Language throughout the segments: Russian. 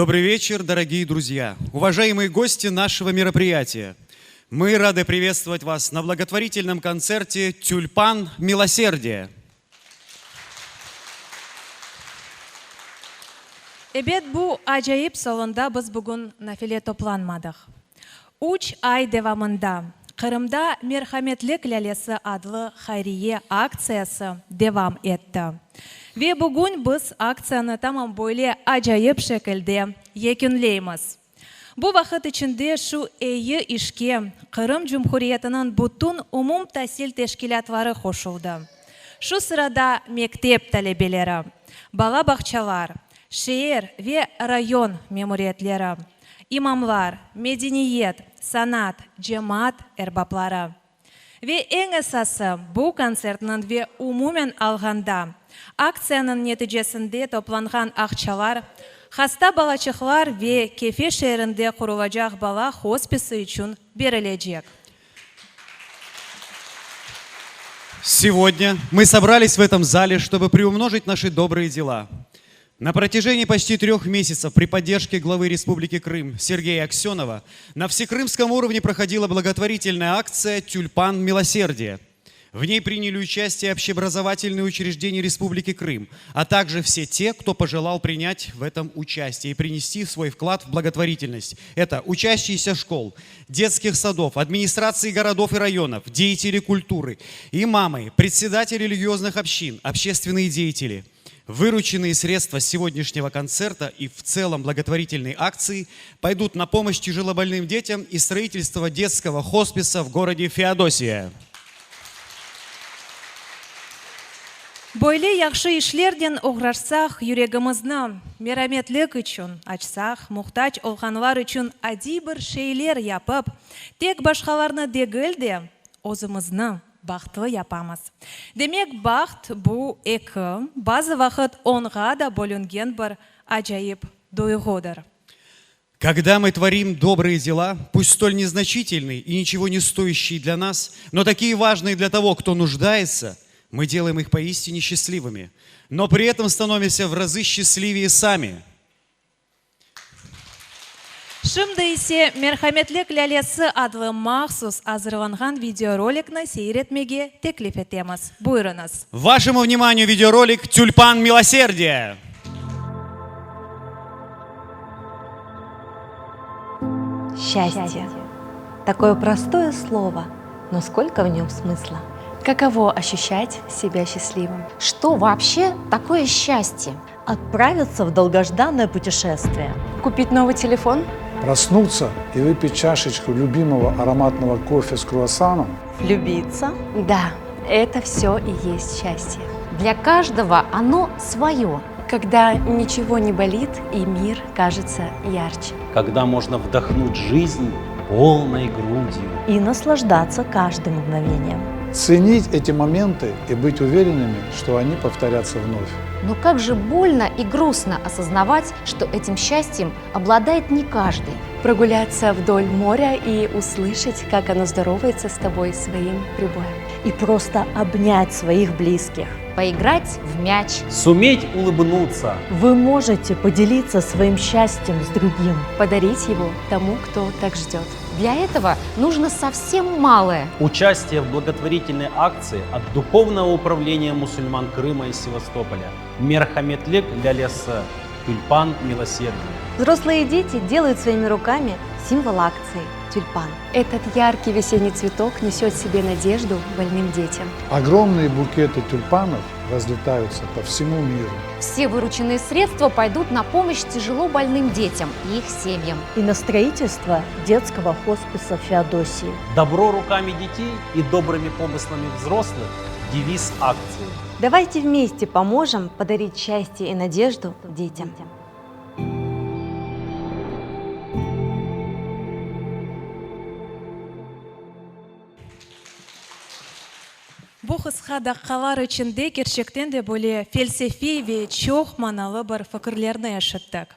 Добрый вечер, дорогие друзья, уважаемые гости нашего мероприятия. Мы рады приветствовать вас на благотворительном концерте «Тюльпан Милосердия». Эбет бу ажайып салонда біз бүгін нафиле топланмадық. 3 ай девамында Қырымда мерхаметлік ләлесі адлы хайрие акциясы девам етті. Ве бүгін біз акцияны тамам бойле ажайып шекілде екінлейміз. Бұл вақыт ішінде шу әйі ішке Қырым Жұмхуриетінің бұтын умум тәсіл тешкілатлары қошылды. Шу сырада мектеп тәлебелері, бала бақчалар, шehir ve rayon memuriyetleri, imamlar, medeniyet, sanat, cemaat erbapları. Ve en esası bu konsertinin ve umumen alganda aksiyanın neticesinde toplanған akçalar, hasta balacıklar ve Kefe şehrinde kurulacak bala hospisi için verilecek. Сегодня мы собрались в этом зале, чтобы приумножить наши добрые дела. На протяжении почти 3 месяцев при поддержке главы Республики Крым Сергея Аксенова на всекрымском уровне проходила благотворительная акция «Тюльпан Милосердия». В ней приняли участие общеобразовательные учреждения Республики Крым, а также все те, кто пожелал принять в этом участие и принести свой вклад в благотворительность. Это учащиеся школ, детских садов, администрации городов и районов, деятели культуры, имамы, председатели религиозных общин, общественные деятели. Вырученные средства сегодняшнего концерта и в целом благотворительной акции пойдут на помощь тяжелобольным детям и строительство детского хосписа в городе Феодосия. Бойле яхшы ишлерден уграшсах юрегімізні мераметлік үшін açсах, мұқтач олғанлар үшін ади бір шейлер япып, тек башқаларны дегілде өзімізні бақытлы япамыз. Демек бақыт бұл екі, базы вақыт онға да бөлінген бір ажайып дойғыдыр. Когда мы творим добрые дела, пусть столь незначительные и ничего не стоящие для нас, но такие важные для того, кто нуждается, мы делаем их поистине счастливыми, но при этом становимся в разы счастливее сами. Шымды ise мерхаметлік ләлесі адлы мақсус азырланған видеороликны сейретмеге теклиф етеміз. Бұйрыныз. Вашему вниманию видеоролик «Тюльпан Милосердия». Счастье. Такое простое слово, но сколько в нем смысла. Каково ощущать себя счастливым? Что вообще такое счастье? Отправиться в долгожданное путешествие. Купить новый телефон? Проснуться и выпить чашечку любимого ароматного кофе с круассаном. Влюбиться. Да, это все и есть счастье. Для каждого оно свое. Когда ничего не болит и мир кажется ярче. Когда можно вдохнуть жизнь полной грудью. И наслаждаться каждым мгновением. Ценить эти моменты и быть уверенными, что они повторятся вновь. Но как же больно и грустно осознавать, что этим счастьем обладает не каждый. Прогуляться вдоль моря и услышать, как оно здоровается с тобой своим прибоем. И просто обнять своих близких. Поиграть в мяч. Суметь улыбнуться. Вы можете поделиться своим счастьем с другим. Подарить его тому, кто так ждет. Для этого нужно совсем малое. Участие в благотворительной акции от Духовного управления мусульман Крыма и Севастополя. Мерхаметлек лялесі «Тюльпан Милосердия». Взрослые дети делают своими руками символ акции – тюльпан. Этот яркий весенний цветок несет в себе надежду больным детям. Огромные букеты тюльпанов разлетаются по всему миру. Все вырученные средства пойдут на помощь тяжело больным детям и их семьям. И на строительство детского хосписа Феодосии. Добро руками детей и добрыми помыслами взрослых – девиз акции. Давайте вместе поможем подарить счастье и надежду детям. Бұл қысқа даққалар ішінде кершектен де бөле фельсефи ве чоқ маналы бір фікірлерні ашыттық.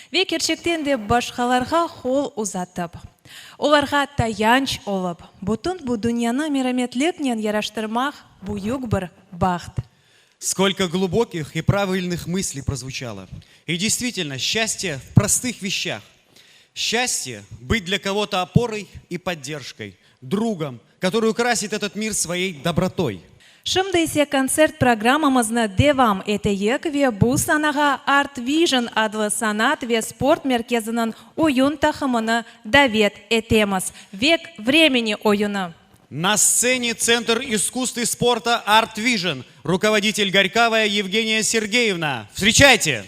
Ве кершектен де башқаларға қол ұзатып, оларға таянч олып, бұтын бұ дүнияны мераметлікнен яраштырмақ бұйық бір бақыт. Сколько глубоких и правильных мыслей прозвучало. И действительно, счастье в простых вещах. Счастье – быть для кого-то опорой и поддержкой, другом, который украсит этот мир своей добротой. Шымды ise концерт программамызны девам eteyek ve bu sanaga Art Vision adlı sanat ve sport merkezinin oyun takımını davet etemiz. Век времени oyunu. На сцене Центр искусств и спорта Art Vision, руководитель Горьковая Евгения Сергеевна. Встречайте!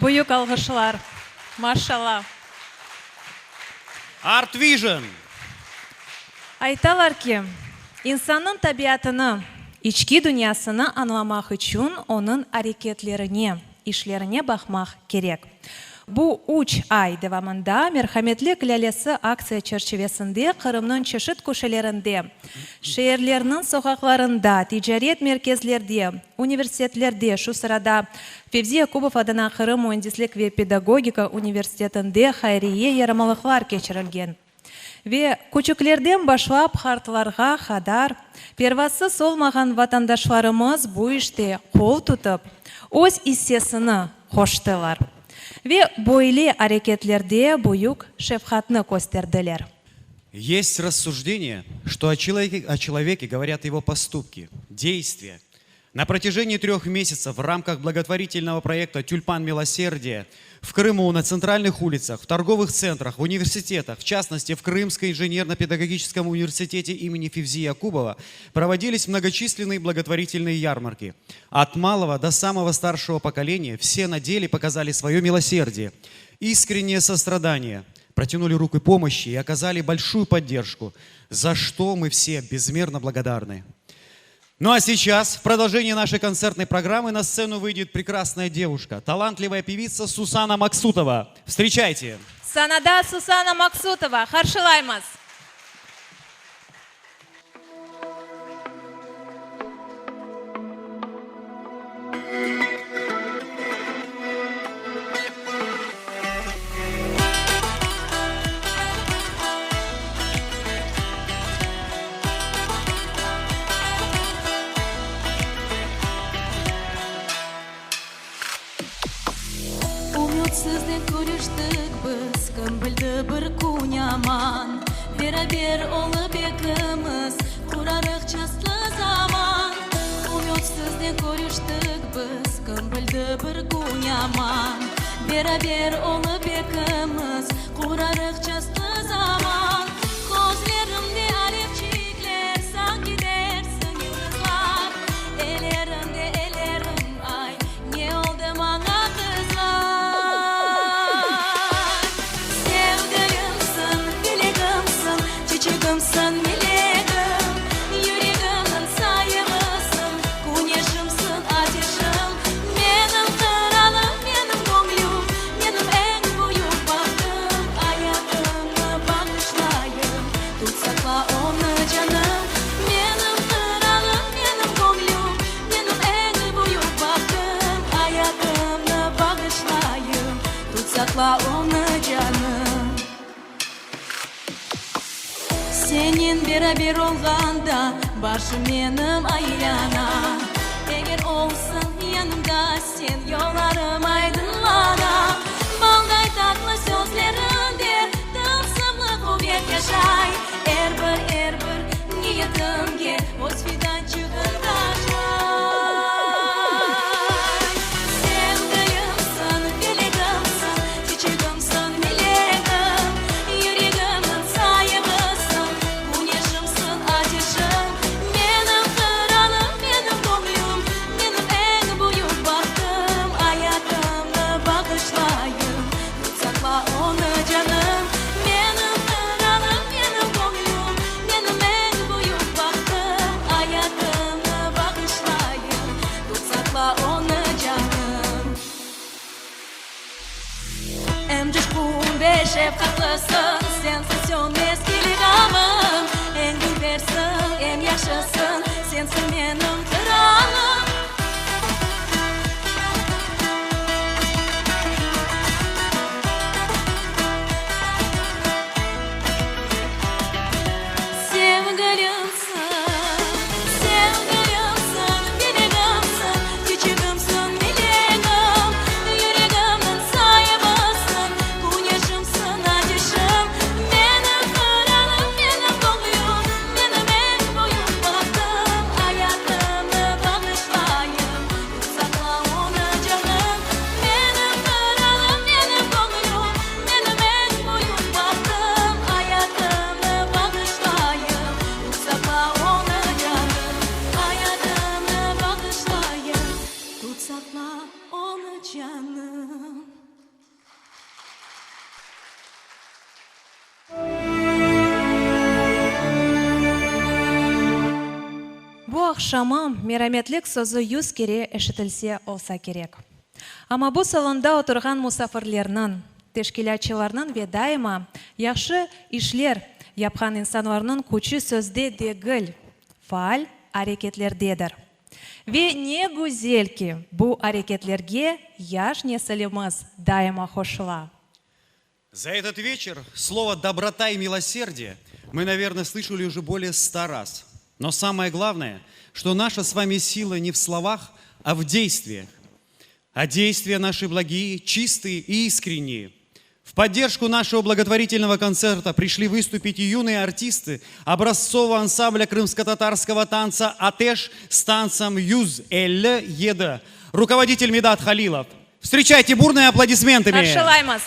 Büyük alkışlar. Maşallah. Art Vision. Айталар ки, insanın tabiatını, içki dünyasını anlamak için onun hareketlerine, işlerine bakmak gerek. Bu 3 ay devamında merhametlik lalesi aksiya çerçevesinde Kırım'ın çeşit köşelerinde, şehirlerinin sokaklarında, ticaret merkezlerde, üniversitelerde, şu sırada Fevzi Yakubov adına Kırım Mühendislik ve Pedagogika Üniversitesi'nde hayriye yaramalıklar geçirilgen. Ve küçüklerden başlayıp hartlarga kadar pervasız olmayan vatandaşlarımız bu işte kol tutup öz hissesini koştular. Ve böyle hareketlerde büyük şefkatni gösterdiler. Есть рассуждение, что о человеке говорят его поступки, действия. На протяжении 3 месяцев в рамках благотворительного проекта «Тюльпан милосердия» в Крыму, на центральных улицах, в торговых центрах, в университетах, в частности, в Крымском инженерно-педагогическом университете имени Февзи Якубова, проводились многочисленные благотворительные ярмарки. От малого до самого старшего поколения все на деле показали свое милосердие, искреннее сострадание, протянули руку помощи и оказали большую поддержку, за что мы все безмерно благодарны. Ну а сейчас, в продолжении нашей концертной программы, на сцену выйдет прекрасная девушка, талантливая певица Сусана Максутова. Встречайте! Санада Сусана Максутова, харшылаймыз. Umitsizlik ko'rishdik biz, kim bildi bir kun yomon. Beraber olib ikimiz qurariq chastli zamon. Umitsizlik ko'rishdik biz, kim bildi bir kun yomon. Beraber olib ikimiz qurariq chastli zamon. Ko'zlarimda alifchiklar sanki dersin yulduzlar. Ellerimda ellerim ay, ne oldu bana Çiçeğimsin, meleğim, yüreğimin sayımısın, güneşimsin, ateşim. Benim kralım, benim gönlüm, benim en büyük bahtım. Hayatımı bağışlayın, tut sakla onu canım. Benim kralım, benim gönlüm, benim en büyük bahtım. Hayatımı bağışlayın, tut sakla onu canım. Senin beraber olganda başım benim aylana. Eğer olsun yanımda sen yollarım aydınlana. Balday tatlı sözlerinde tılsımlı kuvvet yaşay. Er bir niyetimge o'z fidanchig'im tashray. Sevgilimsin, beligimsin, chechigimsin, melegim, yüreğimin sayımısın, güneşimsin, ateşim. Benim kralım, benim gönlüm, benim en büyük bahtım. Hayatımı bağışlayın, tut sakla onu canım. Benim kralım, benim gönlüm, benim en büyük bahtım. Hayatımı bağışlayın, tut sakla onu canım. Em coşkun ve şefkatlısın, sensin eskiligimim. En gülversin, en yaşasın, sensin benim kralım. Sevgilimsin, beligimsin, çiçeğimsin, meleğim, yüreğimin sayımısın, güneşimsin, ateşim. Benim kralım, benim gönlüm, benim en büyük bahtım. Hayatımı bağışlayın, tut sakla onu canım. Benim kralım, benim gönlüm, benim en büyük bahtım. Hayatımı bağışlayın, tut sakla onu canım. Hayatımı bağışlayın, tut sakla onu canım. Bu akşamı merhametlik sözü 100 kere eşitilse olsa gerek. Ama bu salonda oturgan musafirlerinin, teşkilatçılarının ve daima yaxşı işler yapgan insanların küçü sözde değil, faal hareketlerdedir. Ve ne güzel ki bu hareketlerge yaş nesilimiz daima hoşla. За этот вечер слово «доброта» и «милосердие» мы, наверное, слышали уже более 100 раз. Но самое главное, что наша с вами сила не в словах, а в действиях. А действия наши благие, чистые и искренние. В поддержку нашего благотворительного концерта пришли выступить и юные артисты образцового ансамбля крымско-татарского танца «Атеш» с танцем «Юз Элле Еда», руководитель Медат Халилов. Встречайте бурными аплодисментами! Харшылаймыз.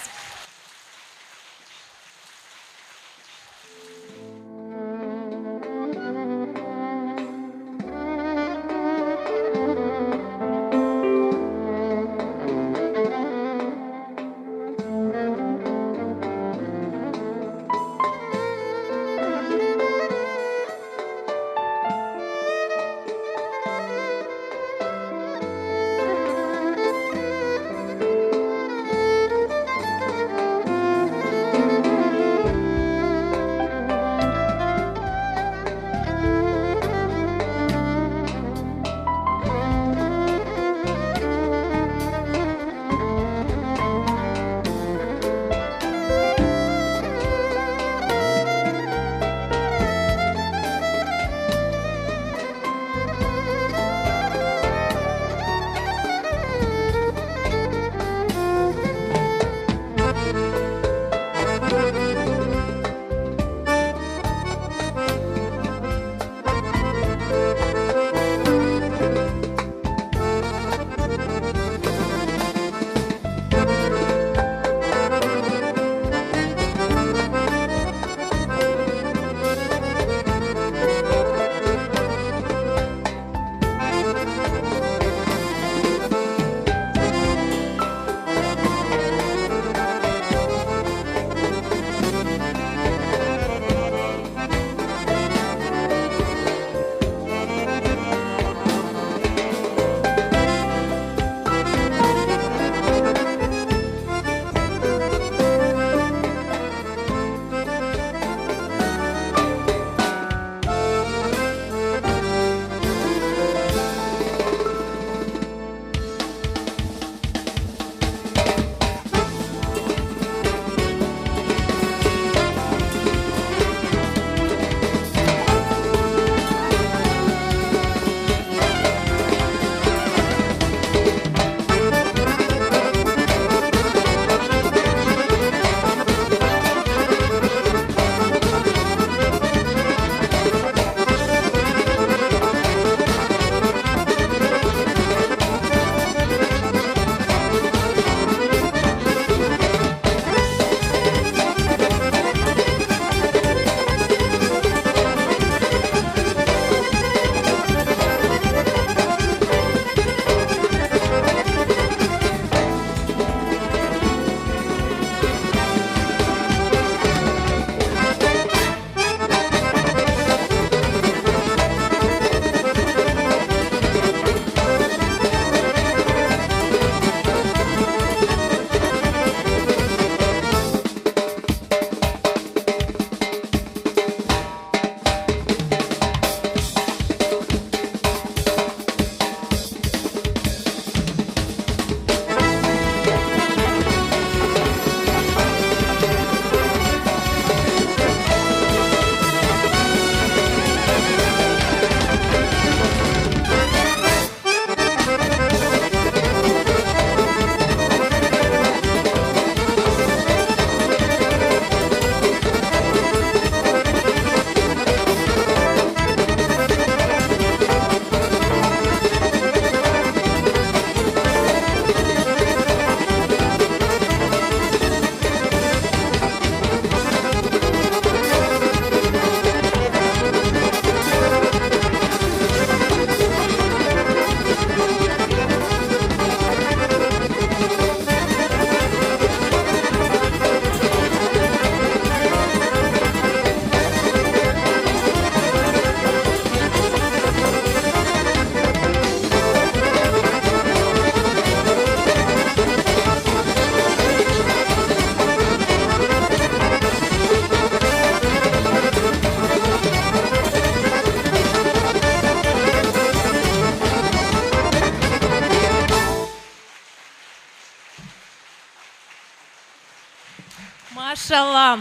Машалла.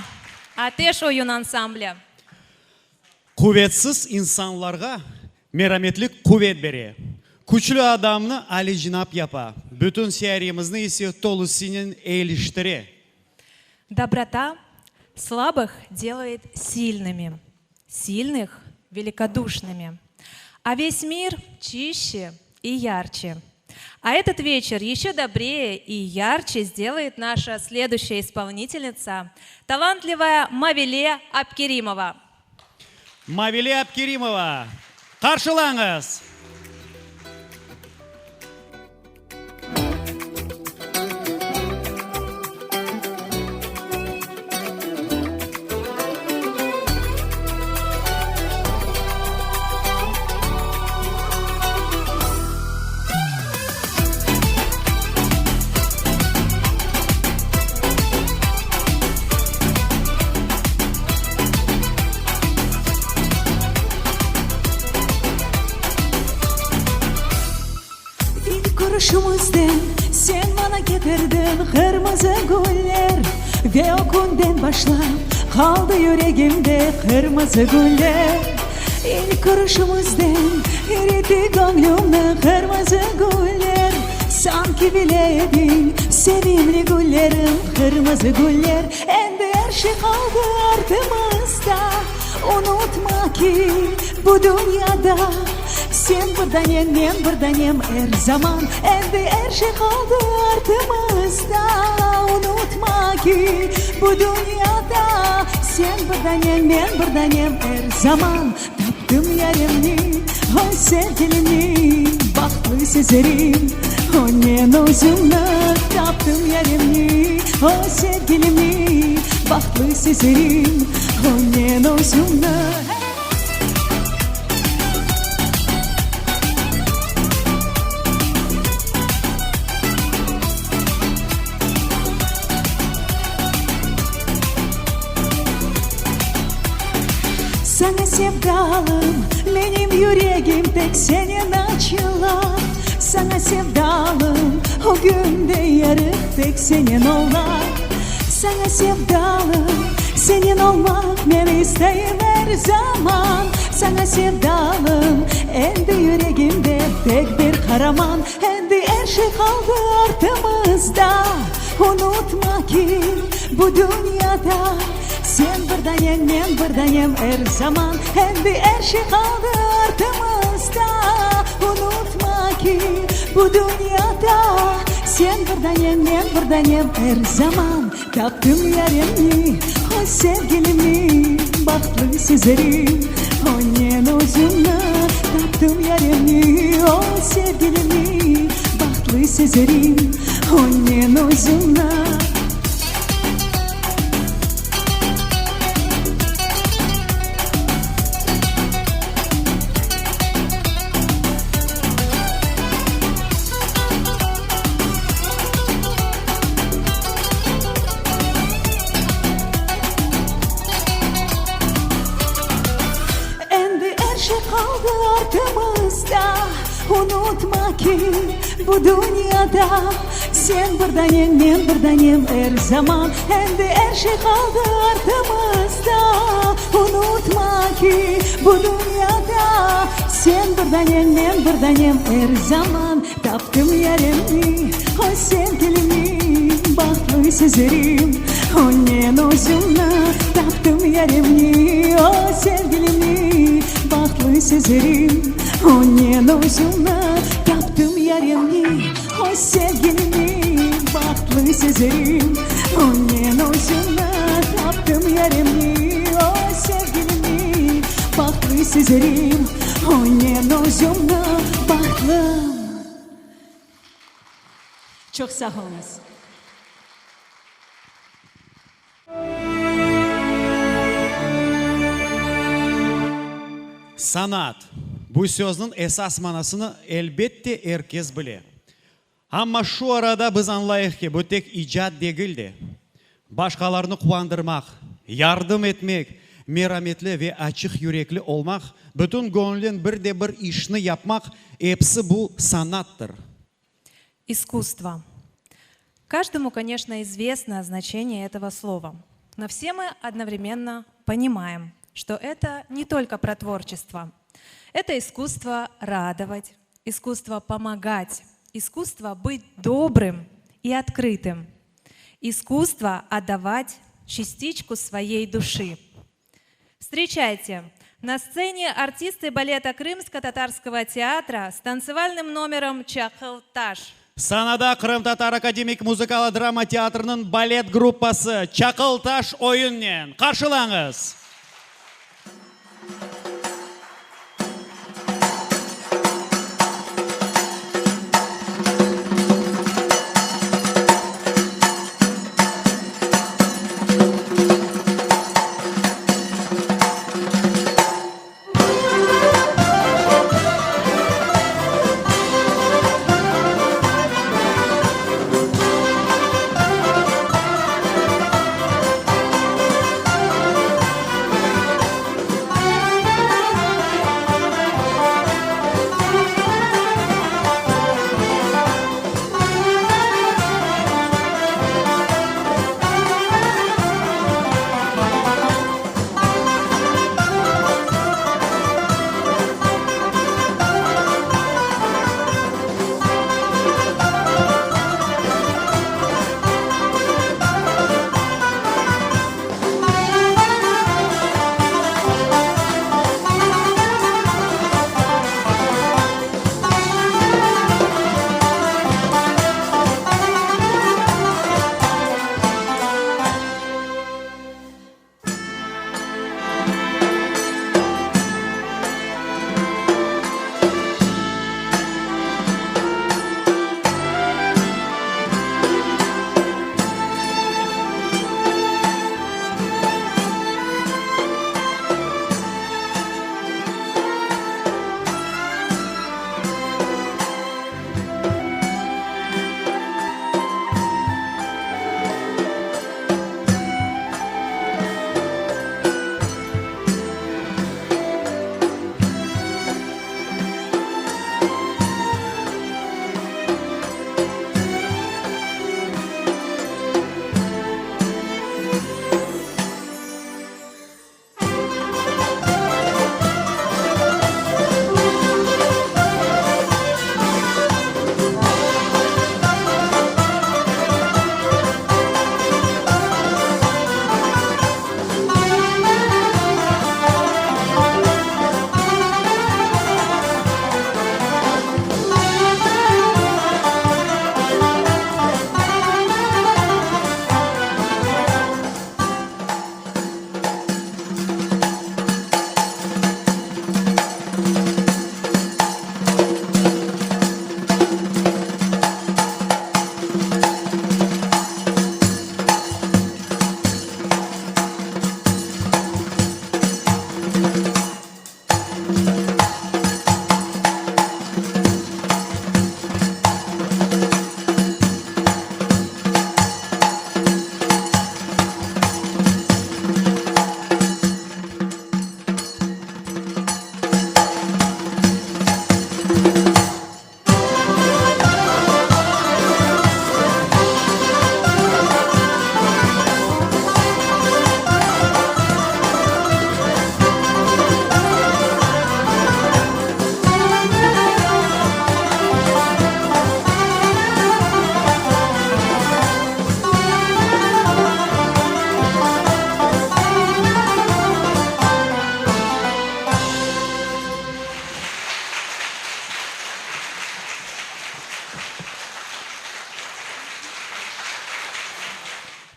Атеш ойын ансамблі. Kuvvetsiz insanlarga merhametlik kuvvet bere. Güçlü adamını ali jinap yapa. Bütün seriyemizni ise tolusinin eğiliştire. Доброта слабых делает сильными, сильных – великодушными. А весь мир чище и ярче. А этот вечер еще добрее и ярче сделает наша следующая исполнительница, талантливая Мавиле Абкеримова. Mavile Abkerimova, karşılanız. İlk kuruşumuzdan sen bana getirdin kırmızı güller ve o günden başlayıp kaldı yüreğimde kırmızı güller. İlk kuruşumuzdan eridi gönlümden kırmızı güller. Sanki bileydin sevimli güllerim kırmızı güller. Endi her şey kaldı ardımızda. Unutma ki bu dünyada sen buradanem, ben buradanem her zaman. Endi her şey kaldı ardımızda. Unutma ki bu dünyada sen buradanem, ben buradanem her zaman. Taptım yarımni, o sevgilimi, baktlı sezerim. Onun özümle taptım yarımni, o sevgilimi, baktlı sezerim. Onun özümle. Sana sevdalım, benim yüreğim tek senin açılar. Sana sevdalım, o günde yarık tek senin olar. Sana sevdalım, senin olmak ben isteyim her zaman. Sana sevdalım, endi yüreğimde tek bir kahraman. Endi her şey kaldı ardımızda. Unutma ki bu dünyada sen buradanem, ben buradayım her zaman. Endi her şey kaldı ardımızda. Unutma ki bu dünyada sen buradayım, ben buradayım her zaman. Taptım yarımni, o sevgilimi, baktlı sezerim. Onun özümle taptım yarımni, o sevgilimi, baktlı sezerim. Onun özümle. Kaldı ardımızda. Unutma ki bu dünyada sen buradayım, ben buradayım her zaman. Endi her şey kaldı ardımızda. Unutma ki bu dünyada sen buradayım, ben buradayım her zaman. Taptım yarımni, o sevgilimi, baktlı sezerim. Onun özümle taptım yarımni, o sevgilimi, baktlı sezerim. Onun özümle taptım yarımni, o sevgilimi, baktlı sezerim. Onun özümle taptım yarımni, o sevgilimi, baktlı sezerim. Onun özümle baktım. Çok sağ olunuz. Sanat. Bu sözün esas manasını elbette herkes bilir. Ama şu arada biz anlayıq ki bu tek icat değildi. Başkalarını kuvandırmak, yardım etmek, merhametli ve açık yürekli olmak, bütün gönlün bir de bir işini yapmak, hepsi bu sanattır. Искусство. Каждому, конечно, известно значение этого слова. Но все мы одновременно понимаем, что это не только про творчество. Это искусство радовать, искусство помогать, искусство быть добрым и открытым, искусство отдавать частичку своей души. Встречайте, на сцене артисты балета Крымско-татарского театра с танцевальным номером «Чакылташ». Санада Крым Татар Академик музыкалы драма театрының балет группасы Чакылташ ойыннен қаршылаңыз.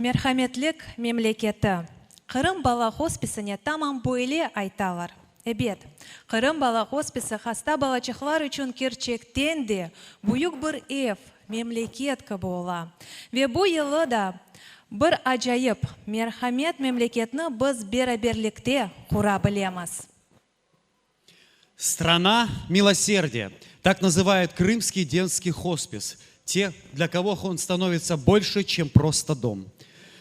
Мерхаметлік мемлекеті. Қырым бала хосписіне тамам бойле айталар. Эбет, Қырым бала хосписы хаста балачықлар үшін керчектен де бұйық бір ев мемлекеткі бола. Ве бұ елы да бір ажайып мерхамет мемлекетіні біз бераберлікте құра білеміз. Страна милосердия. Так называют крымский детский хоспис. Те, для кого он становится больше, чем просто дом.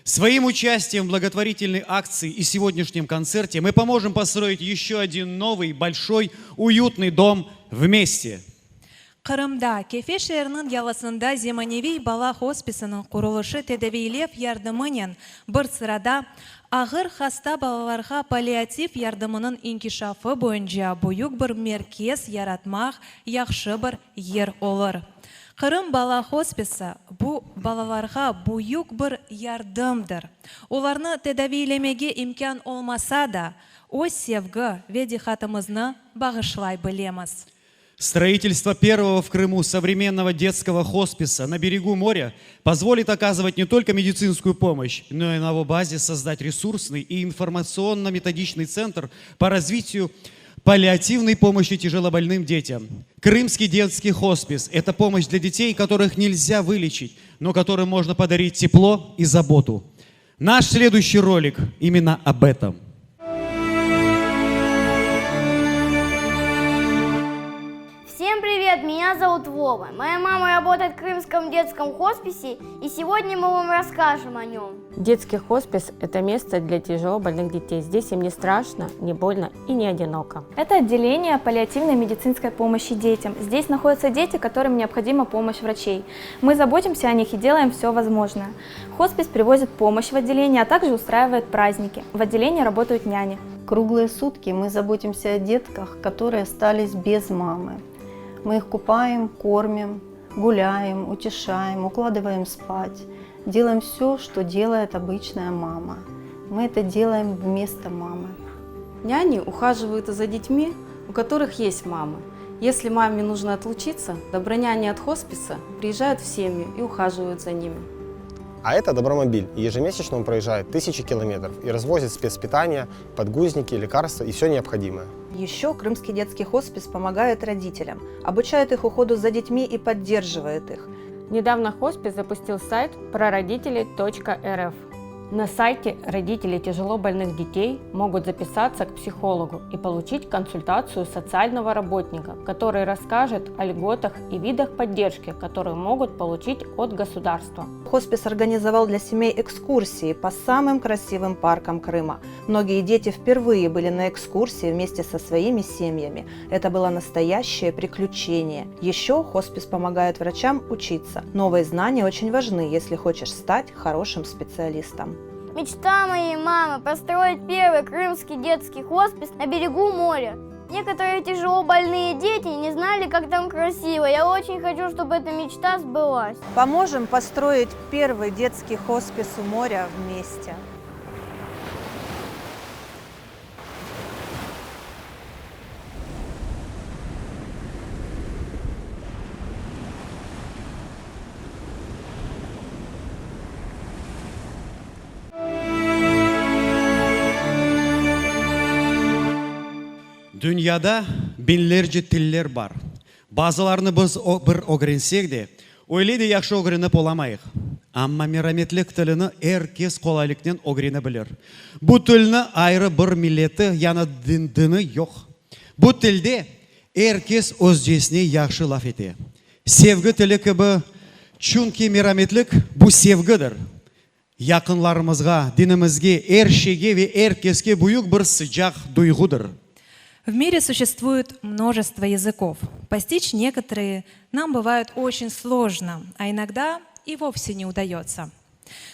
Своим участием в благотворительной акции и сегодняшнем концерте мы поможем построить еще один новый, большой, уютный дом вместе. Кырымда, Кефе шерінің ялысында Земаневи бала хосписының құрылышы тедевейлеп ярдымынен бір сырада ағыр хаста балаларға паллиатив ярдымының инкишафы бойынша бұйық бір меркез яратмақ яқшы бір ер олыр. Кырым бала хосписы бұл балаларға бұйық бір ярдымдыр. Оларны тедавейлемеге имкан олмаса да, о севгі ведихатымызны бағышлай білеміз. Строительство первого в Крыму современного детского хосписа на берегу моря позволит оказывать не только медицинскую помощь, но и на его базе создать ресурсный и информационно-методичный центр по развитию паллиативной помощи тяжелобольным детям. Крымский детский хоспис – это помощь для детей, которых нельзя вылечить, но которым можно подарить тепло и заботу. Наш следующий ролик именно об этом. Всем привет, меня зовут Вова. Моя мама работает в Крымском детском хосписе, и сегодня мы вам расскажем о нем. Детский хоспис – это место для тяжелобольных детей. Здесь им не страшно, не больно и не одиноко. Это отделение паллиативной медицинской помощи детям. Здесь находятся дети, которым необходима помощь врачей. Мы заботимся о них и делаем все возможное. Хоспис привозит помощь в отделение, а также устраивает праздники. В отделении работают няни. Круглые сутки мы заботимся о детках, которые остались без мамы. Мы их купаем, кормим, гуляем, утешаем, укладываем спать. Делаем все, что делает обычная мама. Мы это делаем вместо мамы. Няни ухаживают за детьми, у которых есть мамы. Если маме нужно отлучиться, доброняни от хосписа приезжают в семью и ухаживают за ними. А это Добромобиль. Ежемесячно он проезжает 1000 километров и развозит спецпитание, подгузники, лекарства и все необходимое. Еще Крымский детский хоспис помогает родителям, обучает их уходу за детьми и поддерживает их. Недавно хоспис запустил сайт прородители.рф. На сайте родители тяжелобольных детей могут записаться к психологу и получить консультацию социального работника, который расскажет о льготах и видах поддержки, которые могут получить от государства. Хоспис организовал для семей экскурсии по самым красивым паркам Крыма. Многие дети впервые были на экскурсии вместе со своими семьями. Это было настоящее приключение. Еще хоспис помогает врачам учиться. Новые знания очень важны, если хочешь стать хорошим специалистом. Мечта моей мамы – построить первый крымский детский хоспис на берегу моря. Некоторые тяжело больные дети не знали, как там красиво. Я очень хочу, чтобы эта мечта сбылась. Поможем построить первый детский хоспис у моря вместе. Dünyada binlerce tiller бар. Bazılarını biz bir öğrensek de, öyle de yaxşı öğrenip olamayıq. Amma merhametlik tilini herkes kolaylıktan öğrenebilir. Bu tilni ayrı bir milleti yana dini yok. Bu tilde herkes özcesine yaxşı laf ete. Sevgi tili gibi, çünkü merhametlik bu sevgidir. Yakınlarımızga, dinimizge, her şeyge ve herkeske büyük bir sıcak duygudur. В мире существует множество языков. Постичь некоторые нам бывает очень сложно, а иногда и вовсе не удается.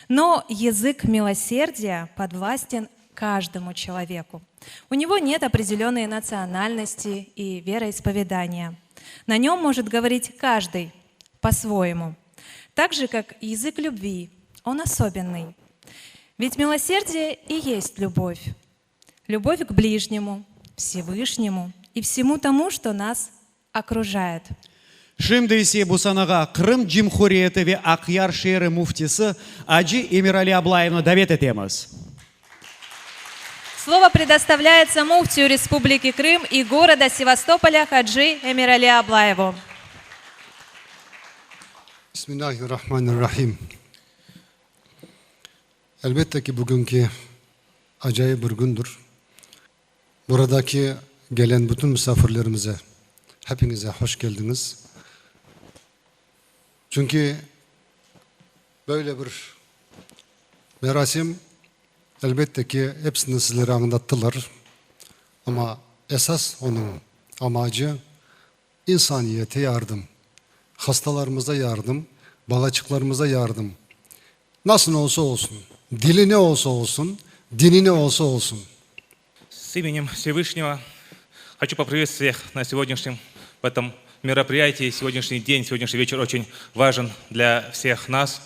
Но язык милосердия подвластен каждому человеку. У него нет определенной национальности и вероисповедания. На нем может говорить каждый по-своему. Так же, как язык любви, он особенный. Ведь милосердие и есть любовь. Любовь к ближнему, Всевышнему и всему тому, что нас окружает. Şimdi ise bu sanaga Kırım Cumhuriyeti ve Akyar şehri muftisi Hacı Emirali Ablayev'ni davet etemiz. Слово предоставляется муфтию Республики Крым и города Севастополя Хаджи Эмирали Аблаеву. Bismillahirrahmanirrahim. Elbette ki bugünkü acayip bir gündür. Buradaki gelen bütün misafirlerimize, hepinize hoş geldiniz. Çünkü böyle bir merasim elbette ki hepsini sizlere anlattılar. Ama esas onun amacı insaniyete yardım. hastalarımıza yardım, balacıklarımıza yardım. Nasıl olsa olsun, dili ne olsa olsun, dini ne olsa olsun. С именем Всевышнего хочу поприветствовать всех на сегодняшнем в этом мероприятии. Сегодняшний день, сегодняшний вечер очень важен для всех нас.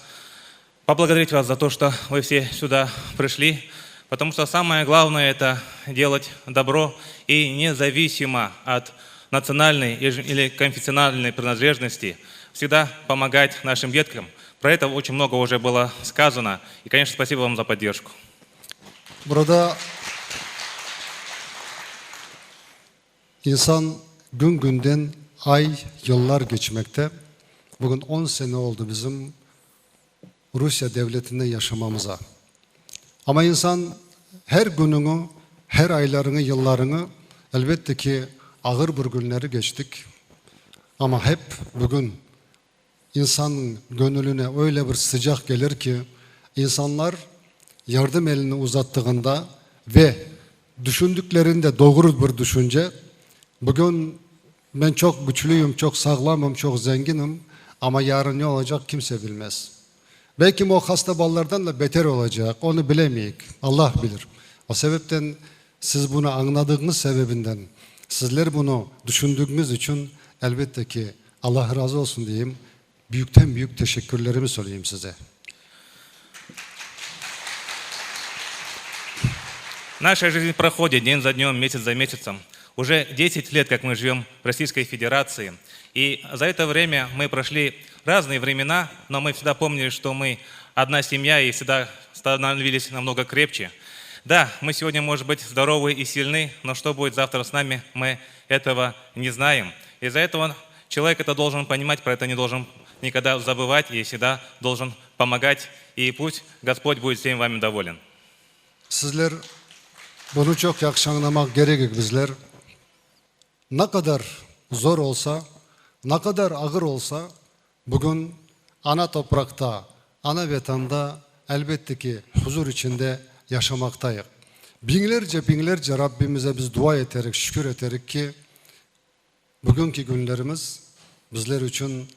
Поблагодарить вас за то, что вы все сюда пришли, потому что самое главное – это делать добро и независимо от национальной или конфессиональной принадлежности, всегда помогать нашим деткам. Про это очень много уже было сказано. И, конечно, спасибо вам за поддержку. Burada insan gün günden ay, yıllar geçmekte. Bugün 10 sene oldu bizim Rusya devletinde yaşamamıza. Ama insan her gününü, her aylarını, yıllarını elbette ki ağır bir günleri geçtik. Ama hep bugün insanın gönlüne öyle bir sıcak gelir ki insanlar yardım elini uzattığında ve düşündüklerinde doğru bir düşünce, bugün ben çok güçlüyüm, çok sağlamım, çok zenginim ama yarın ne olacak kimse bilmez. Belki o hasta ballardan da beter olacak, onu bilemeyik, Allah bilir. O sebepten siz bunu anladığınız sebebinden, sizler bunu düşündüğünüz için elbette ki Allah razı olsun diyeyim, büyükten büyük teşekkürlerimi söyleyeyim size. Наша жизнь проходит день за днем, месяц за месяцем. Уже 10 лет, как мы живем в Российской Федерации. И за это время мы прошли разные времена, но мы всегда помнили, что мы одна семья и всегда становились намного крепче. Да, мы сегодня, может быть, здоровы и сильны, но что будет завтра с нами, мы этого не знаем. Из-за этого человек это должен понимать, про это не должен никогда забывать и всегда должен помогать. И пусть Господь будет всем вами доволен. Sizler bunu çok yakşı anlamak gerekir bizler. Ne kadar zor olsa, ne kadar ağır olsa bugün ana toprakta, ana vatanda elbette ki huzur içinde yaşamaktayız. Binlerce Rabbimize biz dua ederek, şükür ederek ki bugünkü günlerimiz bizler için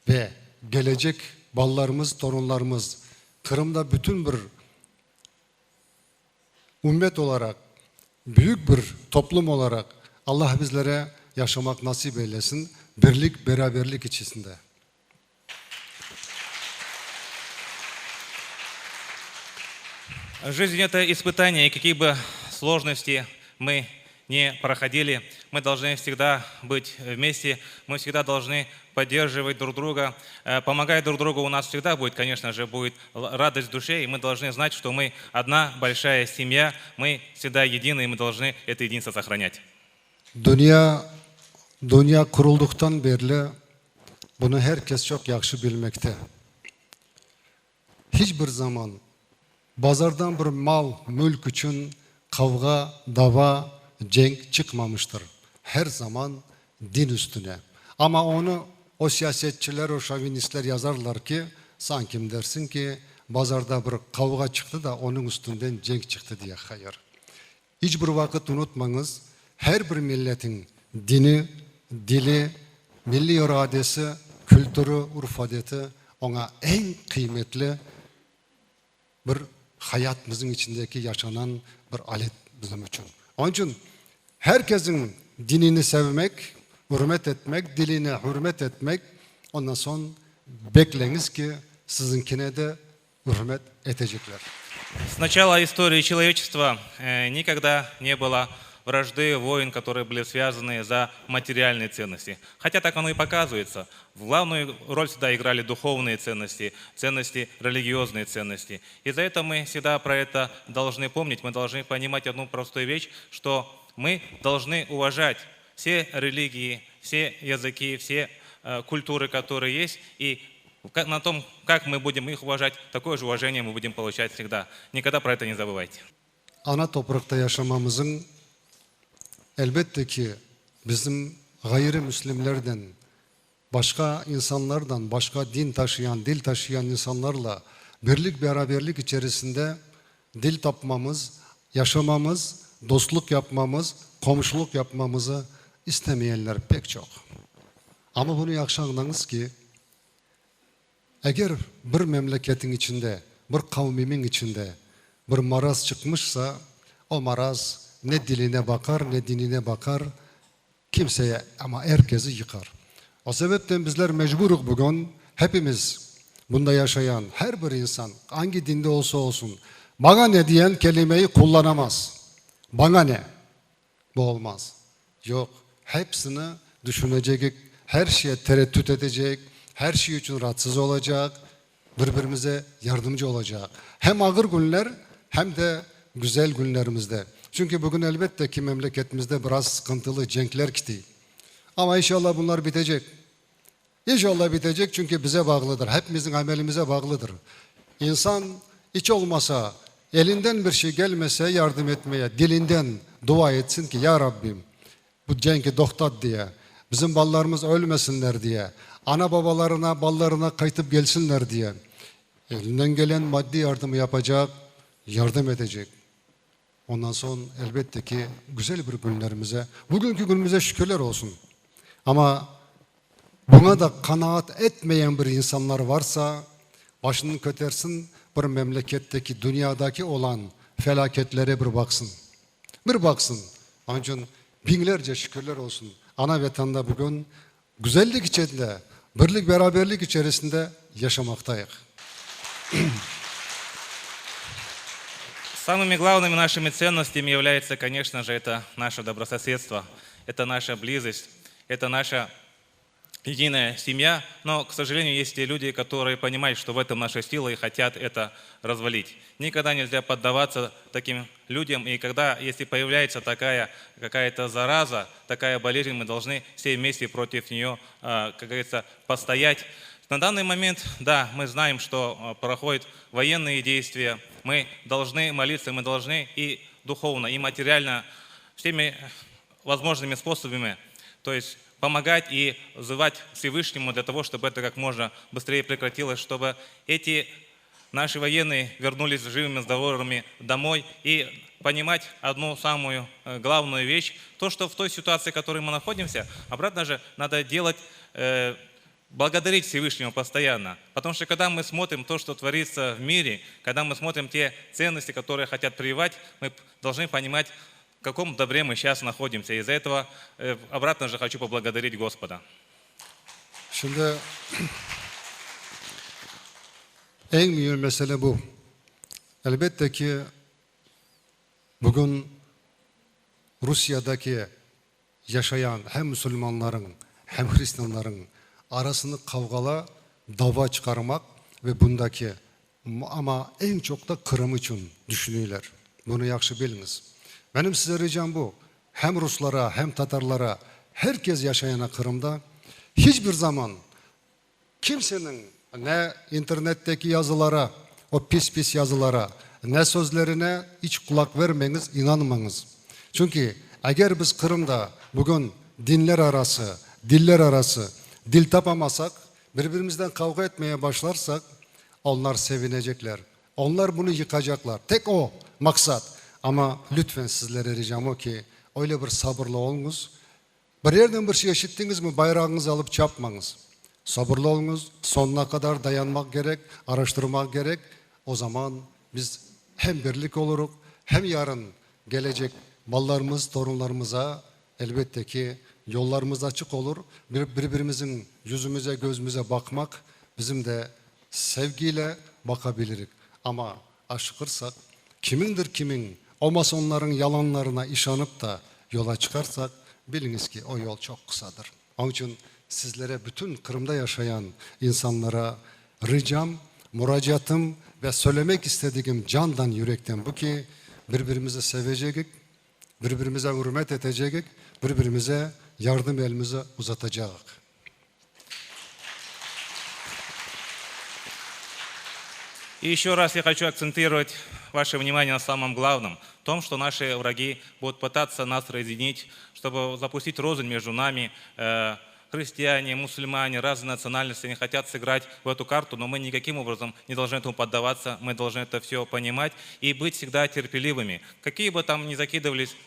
ve gelecek ballarımız, torunlarımız, Kırım'da bütün bir ümmet olarak, büyük bir toplum olarak Allah bizlere yaşamak nasip eylesin. Birlik, beraberlik içerisinde. Жизнь – это испытание, и какие бы сложности мы не проходили, мы должны всегда быть вместе, мы всегда должны поддерживать друг друга, помогать друг другу. У нас всегда будет, конечно же, будет радость в душе, и мы должны знать, что мы одна большая семья, мы всегда едины, и мы должны это единство сохранять. Dünya kurulduktan beri bunu herkes çok yakşı bilmekte. Hiçbir zaman pazardan bir mal, mülk için kavga, dava, cenk çıkmamıştır. Her zaman din üstüne. Ama onu o siyasetçiler, o şovinistler yazarlar ki sanki dersin ki pazarda bir kavga çıktı da onun üstünden cenk çıktı diye. Hayır. Hiçbir vakit unutmanız, her bir milletin dini, dili, milli iradesi, kültürü, urf adeti ona en kıymetli bir hayatımızın içindeki yaşanan bir alet bizim için. Onun için herkesin dinini sevmek, hürmet etmek, diline hürmet etmek, ondan sonra bekleniz ki sizinkine de hürmet edecekler. С начала истории человечества никогда не было вражды, войн, которые были связаны за материальные ценности. Хотя так оно и показывается. Главную роль всегда играли духовные ценности, ценности, религиозные ценности. И за это мы всегда про это должны помнить. Мы должны понимать одну простую вещь, что мы должны уважать все религии, все языки, все культуры, которые есть, и на том, как мы будем их уважать, такое же уважение мы будем получать всегда. Никогда про это не забывайте. Ana toprakta yaşamamızın elbette ki bizim gayrimüslimlerden, başka insanlardan, başka din taşıyan, dil taşıyan insanlarla birlik beraberlik içerisinde dil tapmamız, yaşamamız, dostluk yapmamız, komşuluk yapmamızı istemeyenler pek çok. Ama bunu yakşı anlayınız ki eğer bir memleketin içinde, bir kavmimin içinde bir maraz çıkmışsa o maraz ne diline bakar ne dinine bakar kimseye ama herkesi yıkar. O sebepten bizler mecburuk bugün hepimiz bunda yaşayan her bir insan hangi dinde olsa olsun bana ne diyen kelimeyi kullanamaz. Bana ne? Bu olmaz. Yok. Hepsini düşünecek, her şeye tereddüt edecek, her şey için rahatsız olacak, birbirimize yardımcı olacak. Hem ağır günler hem de güzel günlerimizde. Çünkü bugün elbette ki memleketimizde biraz sıkıntılı cenkler gitti. Ama inşallah bunlar bitecek. İnşallah bitecek çünkü bize bağlıdır. Hepimizin amelimize bağlıdır. İnsan hiç olmasa elinden bir şey gelmese yardım etmeye, dilinden dua etsin ki ya Rabbim bu cenki doktat diye, bizim ballarımız ölmesinler diye, ana babalarına, ballarına kayıtıp gelsinler diye. Elinden gelen maddi yardımı yapacak, yardım edecek. Ondan sonra elbette ki güzel bir günlerimize, bugünkü günümüze şükürler olsun. Ama buna da kanaat etmeyen bir insanlar varsa başını kötersin bir memleketteki, dünyadaki olan felaketlere bir baksın. Bir baksın. Onun için binlerce şükürler olsun. Ana vatanda bugün güzellik içinde, birlik beraberlik içerisinde yaşamaktayız. Самыми главными нашими ценностями является, конечно же, это наше добрососедство, это наша близость, это наша единая семья. Но, к сожалению, есть те люди, которые понимают, что в этом наша сила и хотят это развалить. Никогда нельзя поддаваться таким людям, и когда, если появляется такая какая-то зараза, такая болезнь, мы должны все вместе против нее, как говорится, постоять. На данный момент, да, мы знаем, что проходят военные действия, мы должны молиться, мы должны и духовно, и материально, всеми возможными способами, то есть помогать и взывать Всевышнему для того, чтобы это как можно быстрее прекратилось, чтобы эти наши военные вернулись живыми, здоровыми домой и понимать одну самую главную вещь, то, что в той ситуации, в которой мы находимся, обратно же надо делать, благодарить Всевышнего постоянно. Потому что когда мы смотрим то, что творится в мире, когда мы смотрим те ценности, которые хотят прививать, мы должны понимать, в каком добре мы сейчас находимся. Из-за этого обратно же хочу поблагодарить Господа. Şimdi en mühim mesele bu. Elbette ki bugün Rusya'daki yaşayan hem Müslümanların hem Hristiyanların arasını kavgala dava çıkarmak ve bundaki ama en çok da Kırım için düşünüyorlar. Bunu yaxşı biliniz. Benim size ricam bu. Hem Ruslara hem Tatarlara herkes yaşayana Kırım'da hiçbir zaman kimsenin ne internetteki yazılara, o pis pis yazılara, ne sözlerine hiç kulak vermeniz, inanmanız. Çünkü eğer biz Kırım'da bugün dinler arası, diller arası dil tapamasak, birbirimizden kavga etmeye başlarsak onlar sevinecekler. Onlar bunu yıkacaklar. Tek o maksat. Ama lütfen sizlere ricam o ki öyle bir sabırlı olunuz. Bir yerden bir şey işittiniz mi bayrağınızı alıp çarpmanız. Sabırlı olunuz. Sonuna kadar dayanmak gerek, araştırmak gerek. O zaman biz hem birlik oluruz hem yarın gelecek ballarımız, torunlarımıza elbette ki yollarımız açık olur. Birbirimizin yüzümüze, gözümüze bakmak bizim de sevgiyle bakabiliriz. Ama aşıkırsak kimindir kimin o masonların yalanlarına işanıp da yola çıkarsak biliniz ki o yol çok kısadır. Onun için sizlere bütün Kırım'da yaşayan insanlara ricam, müracaatım ve söylemek istediğim candan yürekten bu ki birbirimizi sevecek, birbirimize hürmet edecek, birbirimize yardım elimizi uzatacak. И еще раз я хочу акцентировать ваше внимание на самом главном, том, что наши враги будут пытаться нас разъединить, чтобы запустить рознь между нами, христиане, мусульмане, разные национальности, они хотят сыграть в эту карту, но мы никаким образом не должны этому поддаваться, мы должны это все понимать и быть всегда терпеливыми. Какие бы там ни закидывались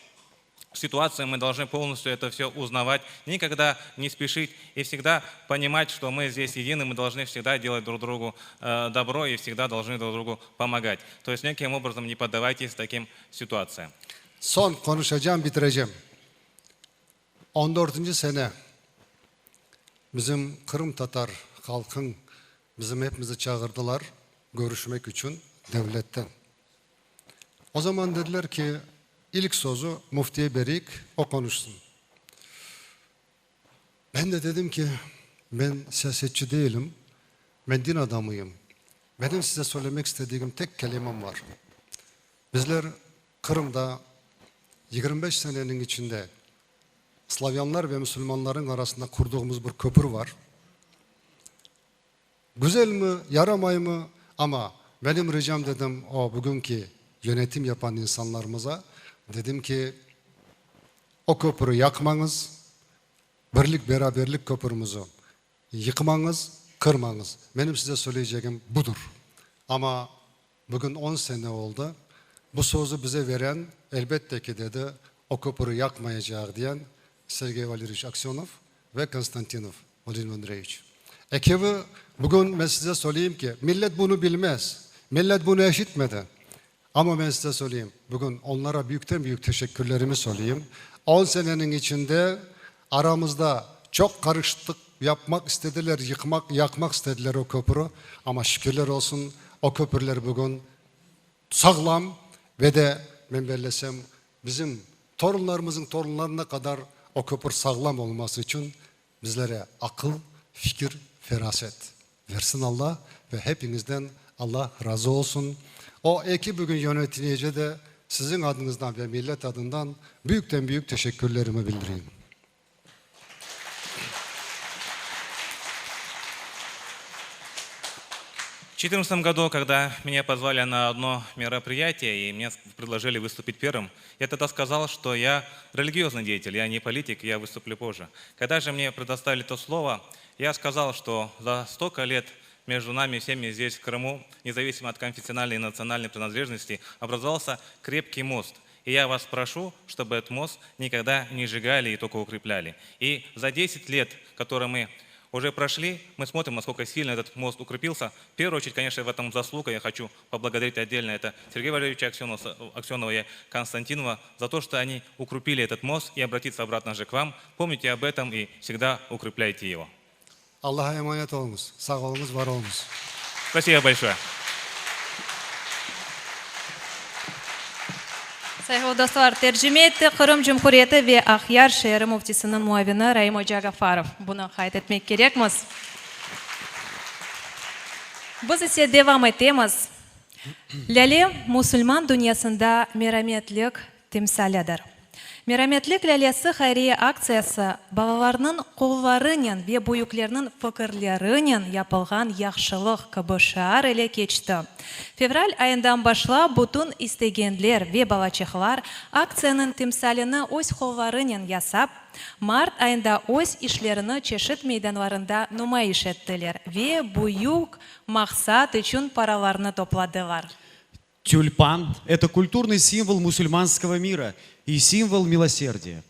ситуации мы должны полностью это все узнавать, никогда не спешить и всегда понимать, что мы здесь едины, мы должны всегда делать друг другу добро и всегда должны друг другу помогать. То есть неким образом не поддавайтесь таким ситуациям. Son konuşacağım, bitireceğim. 14. sene bizim Kırım Tatar halkın bizim hepimizi çağırdılar görüşmek için devletten. O zaman dediler ki ilk sözü Muftiye Berik o konuşsun. Ben de dedim ki ben siyasetçi değilim, ben din adamıyım. Benim size söylemek istediğim tek kelimem var. Bizler Kırım'da 25 senenin içinde Slavyanlar ve Müslümanların arasında kurduğumuz bir köprü var. Güzel mi, yaramay mı? Ama benim ricam dedim o bugünkü yönetim yapan insanlarımıza dedim ki o köprüyü yakmanız, birlik beraberlik köprümüzü yıkmanız, kırmanız. Benim size söyleyeceğim budur. Ama bugün 10 sene oldu. Bu sözü bize veren elbette ki dedi o köprüyü yakmayacak diyen Sergey Valerievich Aksyonov ve Konstantinov Vladimir Andreevich. Ekibi bugün ben size söyleyeyim ki millet bunu bilmez. Millet bunu eşitmedi. Ama ben size söyleyeyim. Bugün onlara büyükten büyük teşekkürlerimi söyleyeyim. 10 senenin içinde aramızda çok karışıklık yapmak istediler, yakmak istediler o köprü. Ama şükürler olsun o köprüler bugün sağlam ve de ben belirlesem bizim torunlarımızın torunlarına kadar o köprü sağlam olması için bizlere akıl, fikir, feraset versin Allah ve hepinizden Allah razı olsun. O ekip bugün yöneticiye de sizin adınızdan ve millet adından büyükten büyük teşekkürlerimi bildireyim. В 2014 году, когда меня позвали на одно мероприятие и мне предложили выступить первым, я тогда сказал, что я религиозный деятель, я не политик, я выступлю позже. Когда же мне предоставили то слово, я сказал, что за столько лет между нами всеми здесь, в Крыму, независимо от конфессиональной и национальной принадлежности, образовался крепкий мост. И я вас прошу, чтобы этот мост никогда не сжигали и только укрепляли. И за 10 лет, которые мы уже прошли, мы смотрим, насколько сильно этот мост укрепился. В первую очередь, конечно, в этом заслуга. Я хочу поблагодарить отдельно это Сергея Валерьевича Аксенова и Константинова за то, что они укрепили этот мост, и обратиться обратно же к вам. Помните об этом и всегда укрепляйте его. Allah'a emanet olunuz. Sağ olunuz, var olunuz. Спасибо большое. Saygılı dostlar, tercüme etti Kırım Cumhuriyeti ve Ahyar şehri muftisinin muavini Rahim Hoca Gafarov. Bunu kaydetmek gerekmiz. Biz ise devam etimiz. Lale, Müslüman dünyasında merhametlik timsalidir. Merhametlik lalesi hayriye aksiyası balalarının kollarının ve büyüklerinin fikirlerinin yapılgan yaxşılık kıbışar ile geçti. Fevral ayından başla bütün istegenler ve balacıklar aksiyanın timsalini öz kollarının yasap, Mart ayında öz işlerini çeşit meydanlarında nümayiş ettiler ve büyük maksat için paralarını topladılar. Тюльпан – это культурный символ мусульманского мира и символ милосердия.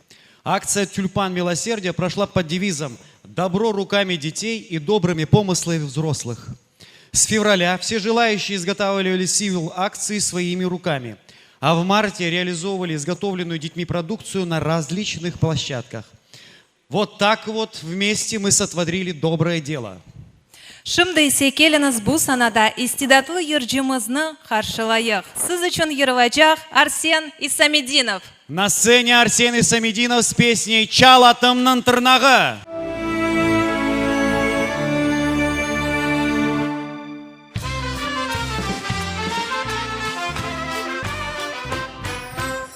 Акция «Тюльпан милосердия» прошла под девизом «Добро руками детей и добрыми помыслами взрослых». С февраля все желающие изготавливали символ акции своими руками, а в марте реализовывали изготовленную детьми продукцию на различных площадках. Вот так вот вместе мы сотворили доброе дело. Şimdi ise geliniz bu sanada istidatlı yırcımızını karşılayıq. Siz için yırılacak Arsen Исамединов. На сцене Арсен Исамединов с песней «Чал атымның тырнағы».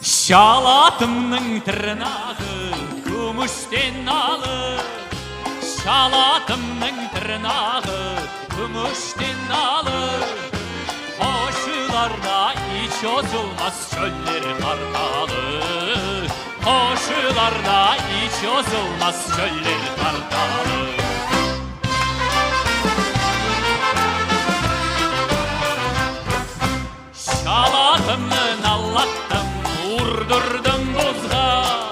Şal atımның tırnağı gümüşten alır. Şal atımның tırnağı gümüşten alır. Koşularda hiç ozulmaz çöller kartalı. Koşularda hiç ozulmaz çöller kartalı. Şal atımның allattım, vurdurdum buzğa.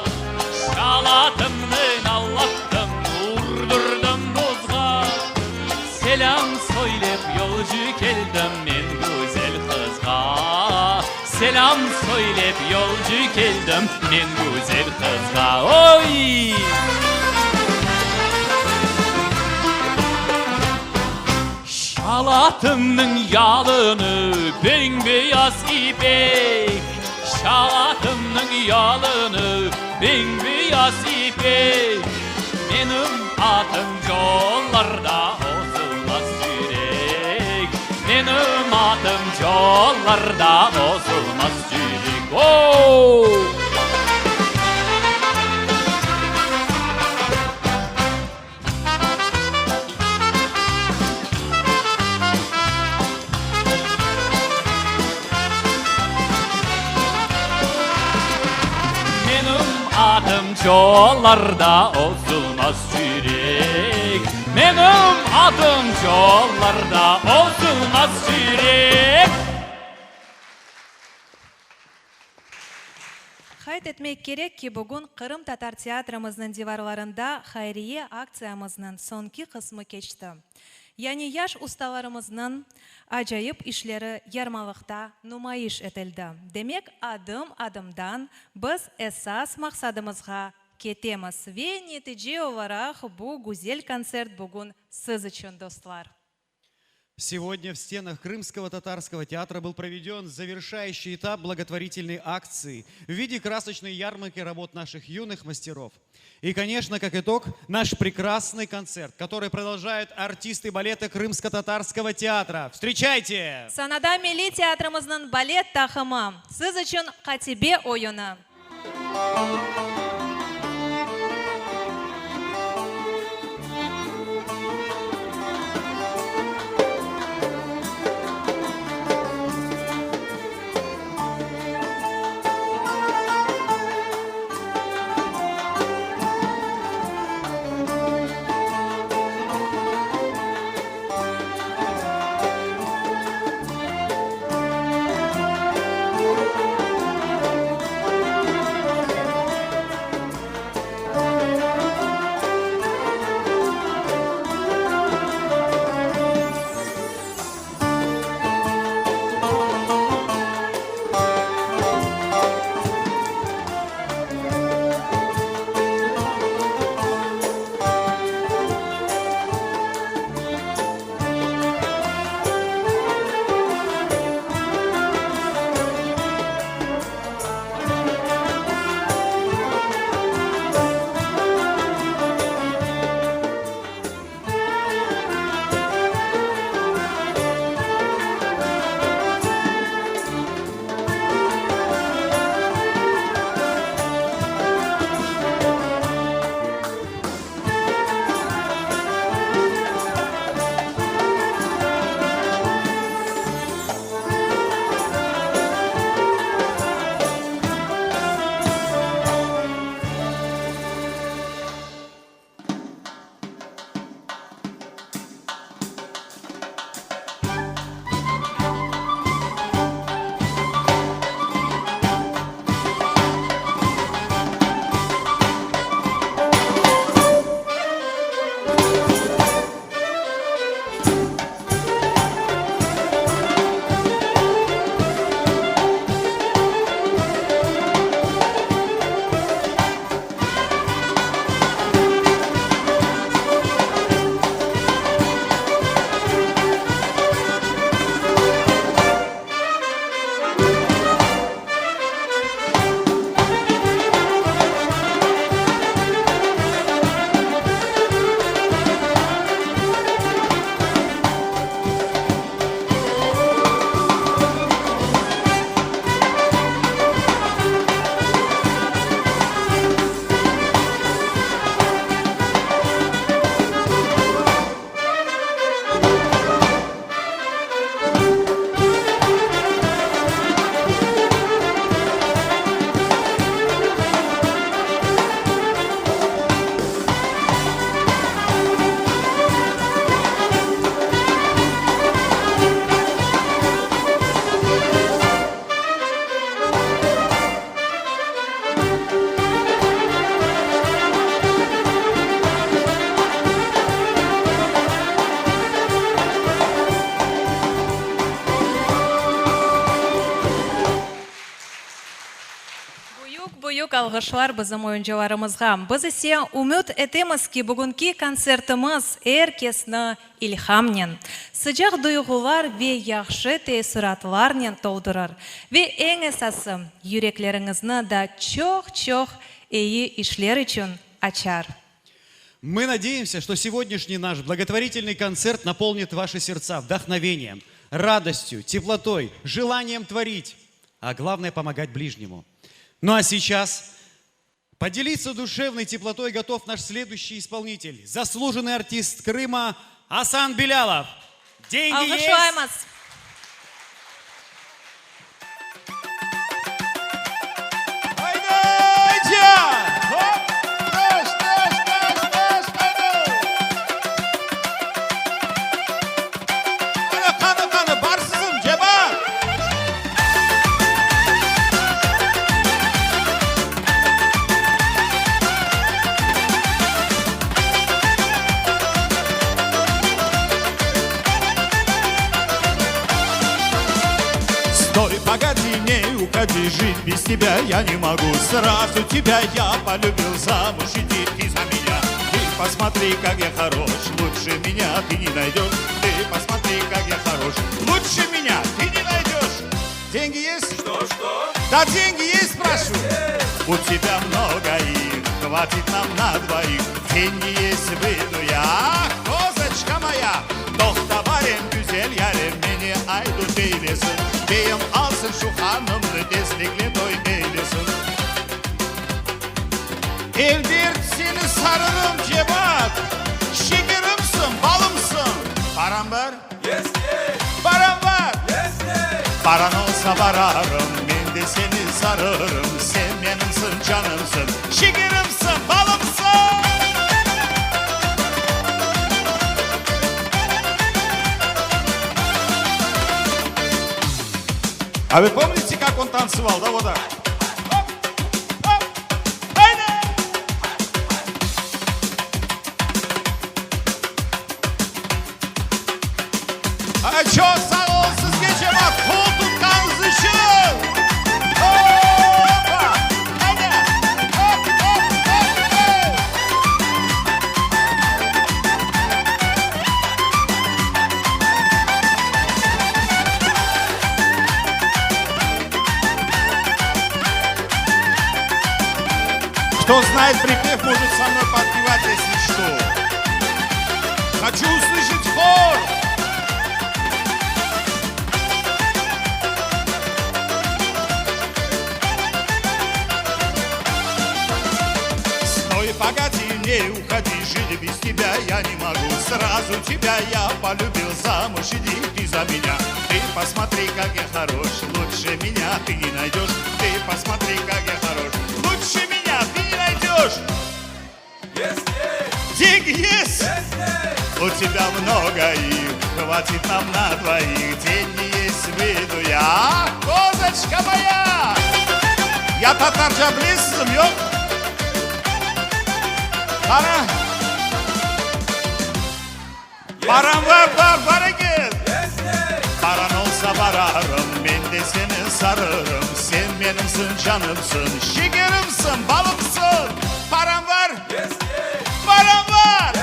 selam söylep yolcu geldim ben güzel kızga oy. Şalatımın yalını bembeyaz ipek, şalatımın yalını bembeyaz ipek. Benim atım yollarda bozulmaz yürek, benim atım yollarda bozulmaz yürek. Oh! Adım yollarda bozulmaz yürek, benim adım yollarda bozulmaz yürek. Хайт etmek gerek ki bugün Kırım Tatar Tiyatromuzun divarlarında Hayriye aksiyamızın sonki kısmı geçti. Yani yaş ustalarımızın acayip işleri yarmalıkta numayiş etildi. Demek adım adımdan biz esas maksadımızga ketemiz ve netice olarak bu güzel konser bugün siz için dostlar. Сегодня в стенах Крымского татарского театра был проведен завершающий этап благотворительной акции в виде красочной ярмарки работ наших юных мастеров. И, конечно, как итог, наш прекрасный концерт, который продолжают артисты балета Крымско-татарского театра. Встречайте! Sanada Milli Tiyatromuzun balet takımı siz için Katibe oyunu. алғышлар бізім ойынжыларымызға. Біз ісе үміт етеміз ки бүгінгі концертіміз әркесіні илхамнен. Sıcak duygular ve yaxşı tesiratlарнен толдырыр. Ve en esası yüreklerinizni da çok iyi işler için açar. Мы надеемся, что сегодняшний наш благотворительный концерт наполнит ваши сердца вдохновением, радостью, теплотой, желанием творить, а главное помогать ближнему. Ну а сейчас поделиться душевной теплотой готов наш следующий исполнитель, заслуженный артист Крыма Асан Белялов. Деньги есть? Стой, погоди, не уходи, жить без тебя я не могу. Сразу тебя я полюбил, замуж иди ты за меня. Ты посмотри, как я хорош, лучше меня ты не найдешь. Ты посмотри, как я хорош, лучше меня ты не найдешь. Деньги есть? Что? Да деньги есть, спрашиваю. У тебя много их, хватит нам на двоих. Деньги есть, выйду я, козочка моя. Toxtabarım güzel yarim beni aydut eylesin. Beyim alsın şu hanımını destekle doy eylesin. Elbir seni sarırım Cevat. Şekerimsin, balımsın. Param var? Yes, yes. Param var? Yes, yes. Paran olsa vararım, ben de seni sararım. Sen benimsin, canımsın. Şekerimsin, balımsın. А вы помните, как он танцевал, да, вот так? Оп, оп, haydi! Çok sağ ol siz gece bak, koltuklarınız için! Hoppa! Haydi! Hop, hop, hop, hop! Кто знает припев, может со мной подпевать, если что. Хочу услышать хор. Стой, погоди, не уходи, жить без тебя я не могу. Сразу тебя я полюбил, замуж иди ты за меня. Ты посмотри, как я хорош, лучше меня ты не найдешь. Ты посмотри, как я хорош, лучше меня ты не найдешь. Yes, yes. Деньги есть? Yes, yes. У тебя много их, хватит нам на двоих. Деньги есть, выйду я, козочка моя. Я татарча білесің, yok? Қара? Param var ekin. Paran olsa vararım, ben de seni sararım. Sen benimsin, canımsın, şekerimsin, balımsın. Param var? Param var?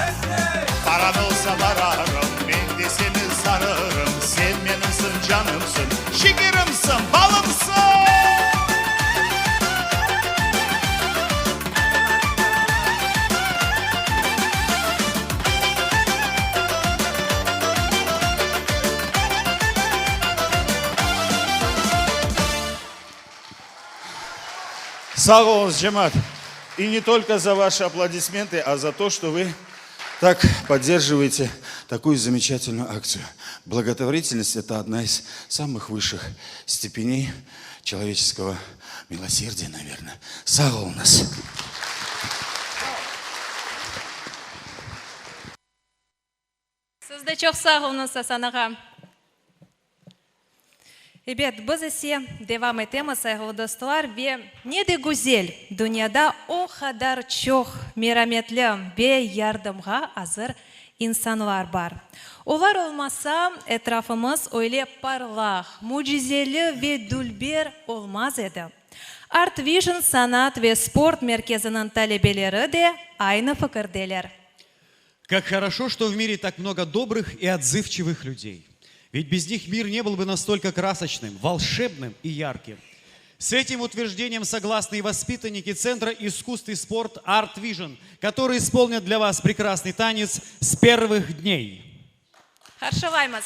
Paran olsa vararım, ben de seni sararım. Sen benimsin, canımsın, şekerimsin, balımsın. Sağ olun Cemaat. И не только за ваши аплодисменты, а за то, что вы так поддерживаете такую замечательную акцию. Благотворительность – это одна из самых высших степеней человеческого милосердия, наверное. Сağ olunuz. Siz de çok sağ olun Hasan ağa. Evet, biz ise devam etemiz sevgili dostlar ve ne de güzel, dünyada o kadar çok merhametli ve yardımga hazır insanlar var. Onlar olmasa etrafımız öyle parlak, mucizeli ve dülber olmaz idi. Art Vision sanat ve sport merkezinin talebeleri de aynı fikirdeler. Как хорошо, что в мире так много добрых и отзывчивых людей. Ведь без них мир не был бы настолько красочным, волшебным и ярким. С этим утверждением согласны и воспитанники Центра искусств и спорт Art Vision, которые исполнят для вас прекрасный танец с первых дней. Харшалаймас.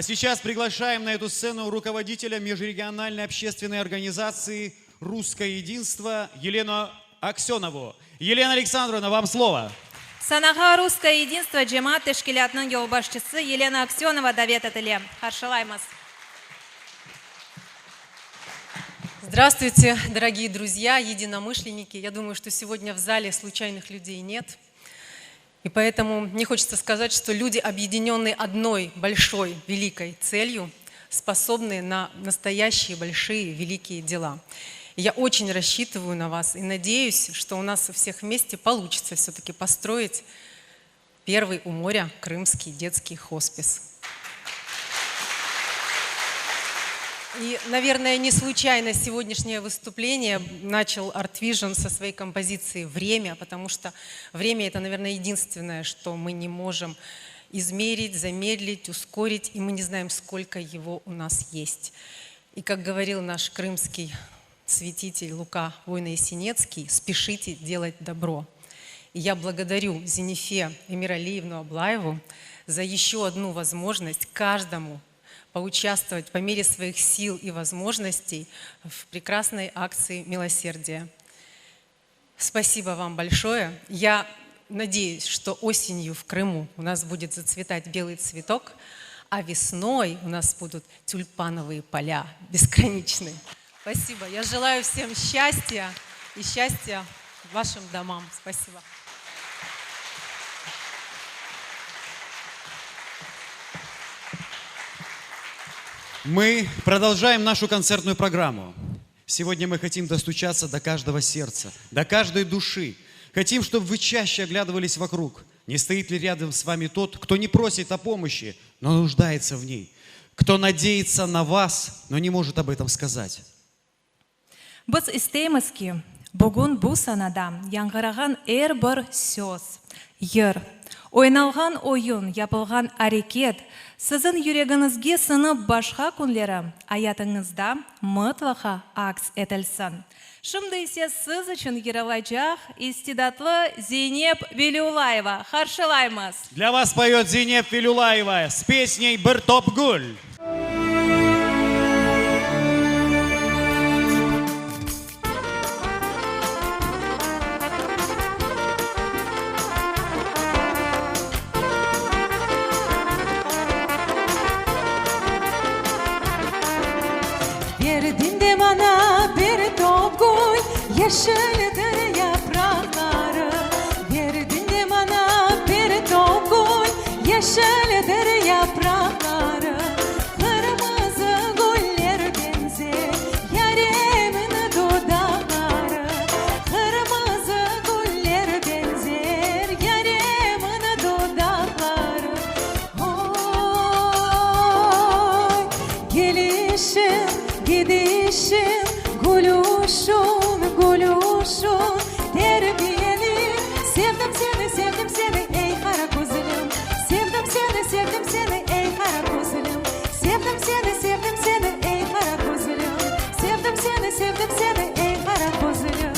А сейчас приглашаем на эту сцену руководителя межрегиональной общественной организации «Русское единство» Елену Аксенову. Елена Александровна, вам слово. Санаға «Русское единство» джемат тешкилятның yolbaşçısı Елена Аксенова давет етілі. Харшалаймас. Здравствуйте, дорогие друзья, единомышленники. Я думаю, что сегодня в зале случайных людей нет. И поэтому мне хочется сказать, что люди, объединенные одной большой, великой целью, способны на настоящие большие, великие дела. И я очень рассчитываю на вас и надеюсь, что у нас у всех вместе получится все-таки построить первый у моря крымский детский хоспис. И, наверное, не случайно сегодняшнее выступление начал Art Vision со своей композиции «Время», потому что время – это, наверное, единственное, что мы не можем измерить, замедлить, ускорить, и мы не знаем, сколько его у нас есть. И, как говорил наш крымский святитель Лука Войно-Ясенецкий, спешите делать добро. И я благодарю Зенифе Эмиралиевну Аблаеву за еще одну возможность каждому поучаствовать по мере своих сил и возможностей в прекрасной акции милосердия. Спасибо вам большое. Я надеюсь, что осенью в Крыму у нас будет зацветать белый цветок, а весной у нас будут тюльпановые поля бесконечные. Спасибо. Я желаю всем счастья и счастья вашим домам. Спасибо. Мы продолжаем нашу концертную программу. Сегодня мы хотим достучаться до каждого сердца, до каждой души. Хотим, чтобы вы чаще оглядывались вокруг. Не стоит ли рядом с вами тот, кто не просит о помощи, но нуждается в ней? Кто надеется на вас, но не может об этом сказать? Біз істейміз ки, бүгін бұл санада яңғыраған бір сөз, ер, ойналған ойын, япылған әрекет, сіздің жүрегіңізге сынып башқа күнлері аятыңызда мұтлақа акс етілсін. Шымды ise сіз үшін ералайчақ истидатлы Зейнеп Велиулаева. Харшылаймыз. Для вас поет Зейнеп Велиулаева с песней «Бір топ гүл». Verdin de bana bir top gül, yeşildir yaprakları. Verdin de bana bir top gül, yeşildir yaprakları. Kırmızı güller benzer yarimin dudakları. Kırmızı güller benzer yarimin dudakları. Oy, gelişim gidişim, gülüşün, gülüşün, terbiyeli. Sevdim seni, sevdim seni ey kara kuzum. Sevdim seni, sevdim seni ey kara kuzum. Sevdim seni, sevdim seni ey kara kuzum. Sevdim seni, sevdim seni ey kara kuzum.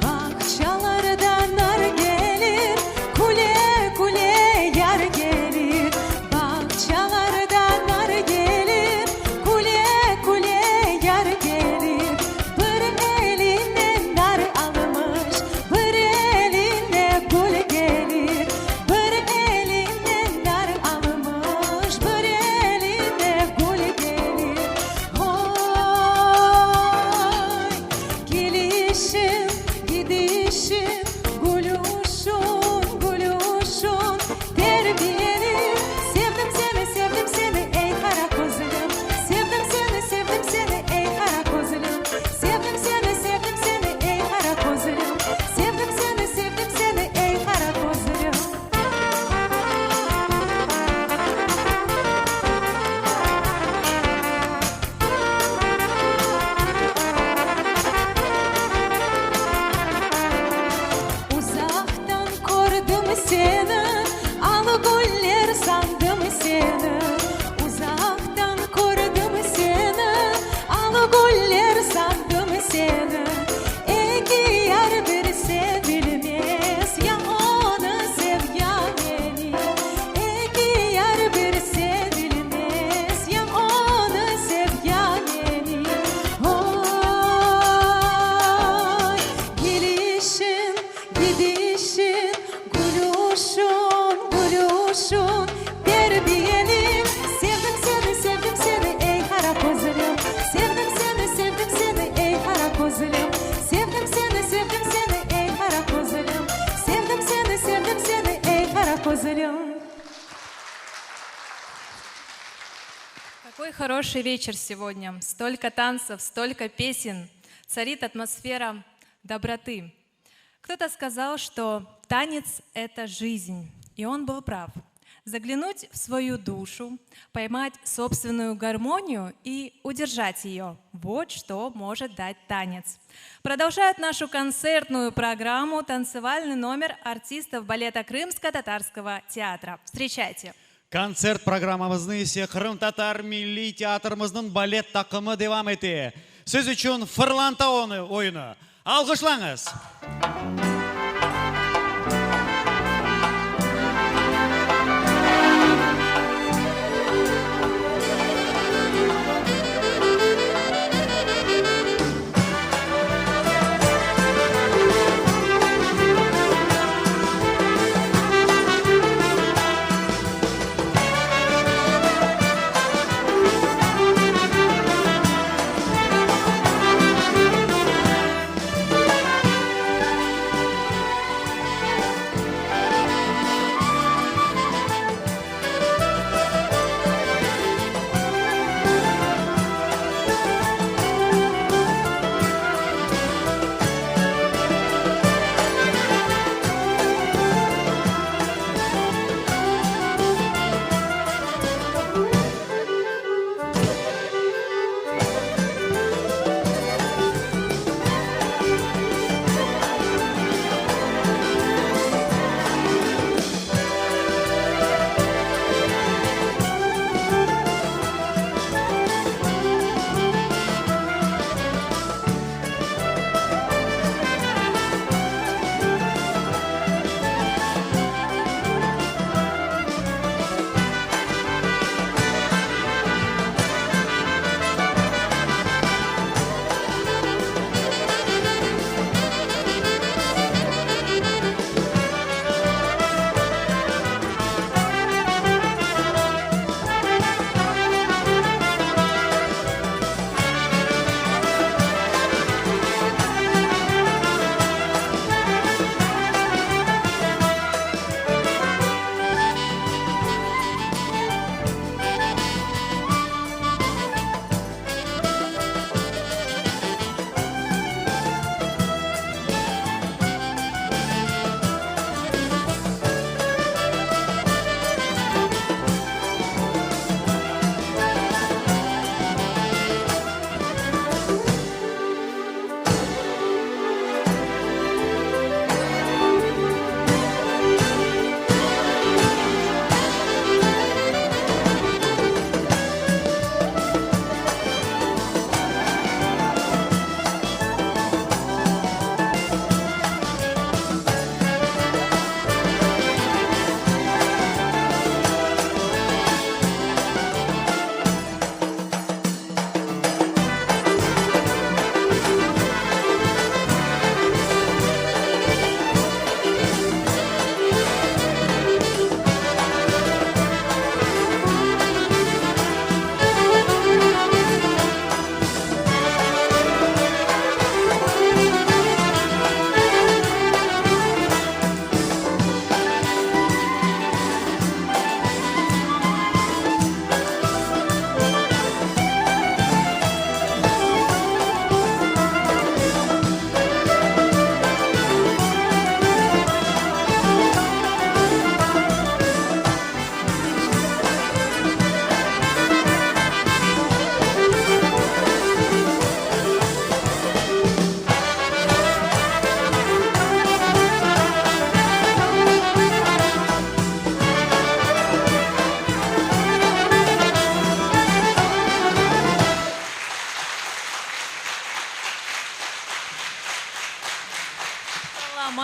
Bahçalardan nar gelir, kule kule yar gelir. Bahçalardan nar gelir, kule kule yar gelir. Bir eline nar almış, bir eline gül gelir. Bir eline nar almış, bir eline gül gelir. Oy, gelişim gidişim, gülüşün, gülüşün, terbiyeli. Sevdim seni, sevdim seni ey kara kuzum. Sevdim seni, sevdim seni ey kara kuzum. Sevdim seni, sevdim seni ey kara kuzum. Sevdim seni, sevdim seni ey kara kuzum. Uzaktan gördüm seni, al güller sandım seni. Uzaktan gördüm seni, al güller sandım seni. Eki yar bir sevilmez, ya onu sev ya beni. Eki yar bir sevilmez, ya onu sev ya beni. Oy, gelişin, gidişin, gülüşün, gülüşün, terbiyeli. Sevdim seni, sevdim seni ey kara kuzum. Sevdim seni, sevdim seni ey kara kuzum. Sevdim seni, sevdim seni ey kara kuzum. Sevdim seni, sevdim seni ey kara kuzum. Какой хороший вечер сегодня. Столько танцев, столько песен. Царит атмосфера доброты. Кто-то сказал, что танец — это жизнь. И он был прав. Заглянуть в свою душу, поймать собственную гармонию и удержать ее. Вот что может дать танец. Продолжает нашу концертную программу танцевальный номер артистов балета Крымско-татарского театра. Встречайте. Концерт программамызны ise Кырым татар милли театрымыздың балет такымы девам ете. Сіз үшін Фырланта ойыны. Алғышлаңыз.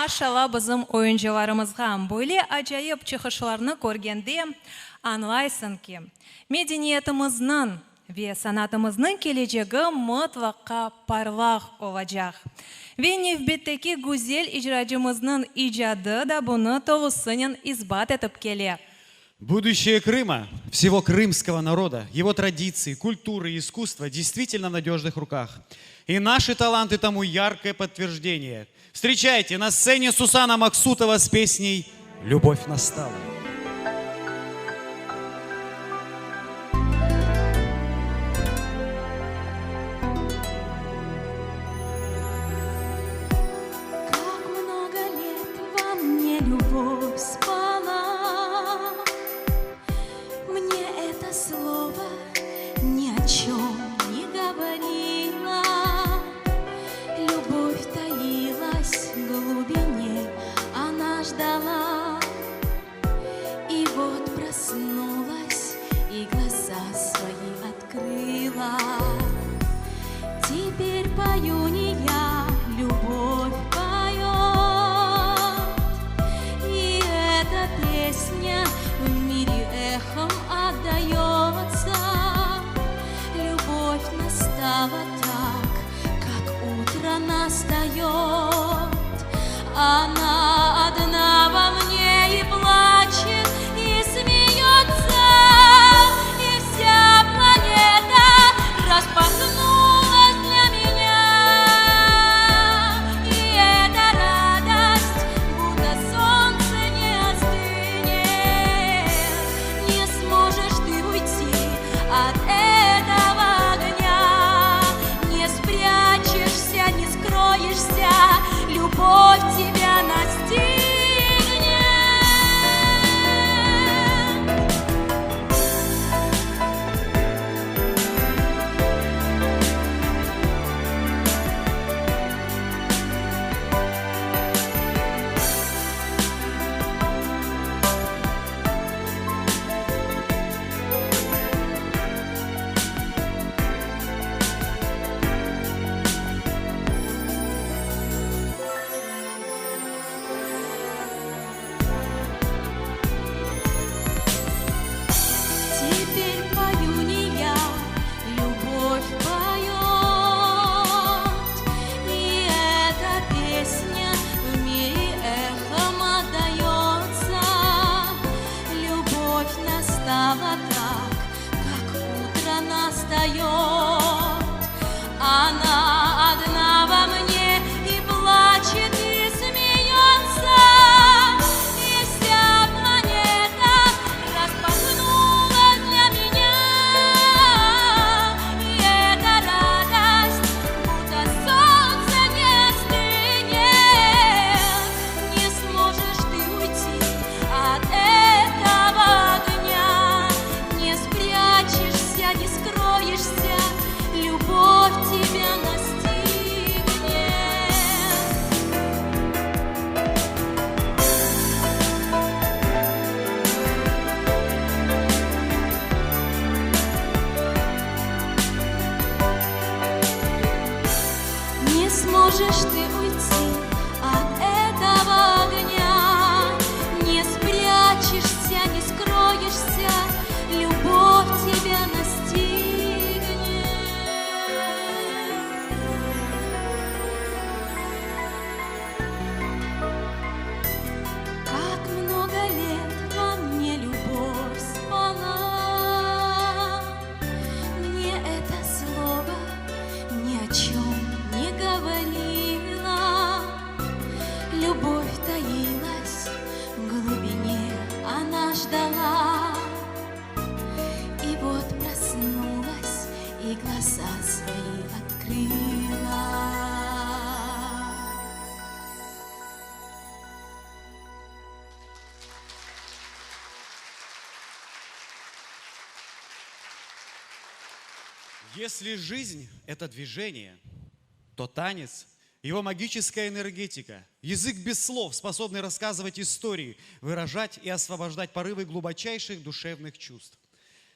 баршала бізім ойыншыларымызға бөле ажайып чықышларны көргенде аңлайсың ки, мәдениетіміздің ве санатымыздың келешегі мұтлаққа парлақ олacak. Ve növbеттeki güzel icracımızın icadı da bunu толысынен избат етіп келе. Будущее Крыма, всего крымского народа, его традиции, культуры и искусства действительно в надежных руках. И наши таланты тому яркое подтверждение. Встречайте на сцене Сусана Максутова с песней «Любовь настала». Любовь спала, мне это слово ни о чем не говорило. Любовь таилась в глубине, она ждала. И вот проснулась и глаза свои открыла. Теперь пою не я, любовь песня в мире эхом отдается. Любовь настала так, как утро настает. Она одна во мне и плачет, и смеется. И вся планета распахнулась для меня. И эта радость, будто солнце от этого огня. Не спрячешься, не скроешься, любовь тебя настигнет. Она одна во мне и плачет, и смеется. И вся планета распахнулась для меня. И эта радость, будто солнце не остынет. Не сможешь ты уйти от этого огня. Не спрячешься, не скроешься, любовь тебя настигнет. Не сможешь ты уйти от этого огня. Не спрячешься, не скроешься, любовь тебя настигнет. Как много лет во мне любовь спала. Мне это слово ни о чем не говорило. Любовь таилась в глубине, она ждала. И вот проснулась и глаза свои открыла. Если жизнь – это движение, то танец – его магическая энергетика, язык без слов, способный рассказывать истории, выражать и освобождать порывы глубочайших душевных чувств.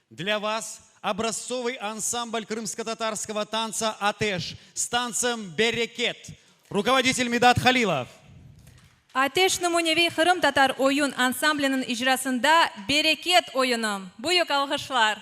Для вас образцовый ансамбль крымско-татарского танца «Атеш» с танцем «Берекет». Руководитель Медат Халилов. Ateş Numunevi Kırım Tatar oyun ansamblinin icrasında Bereket oyunu. Büyük alkışlar.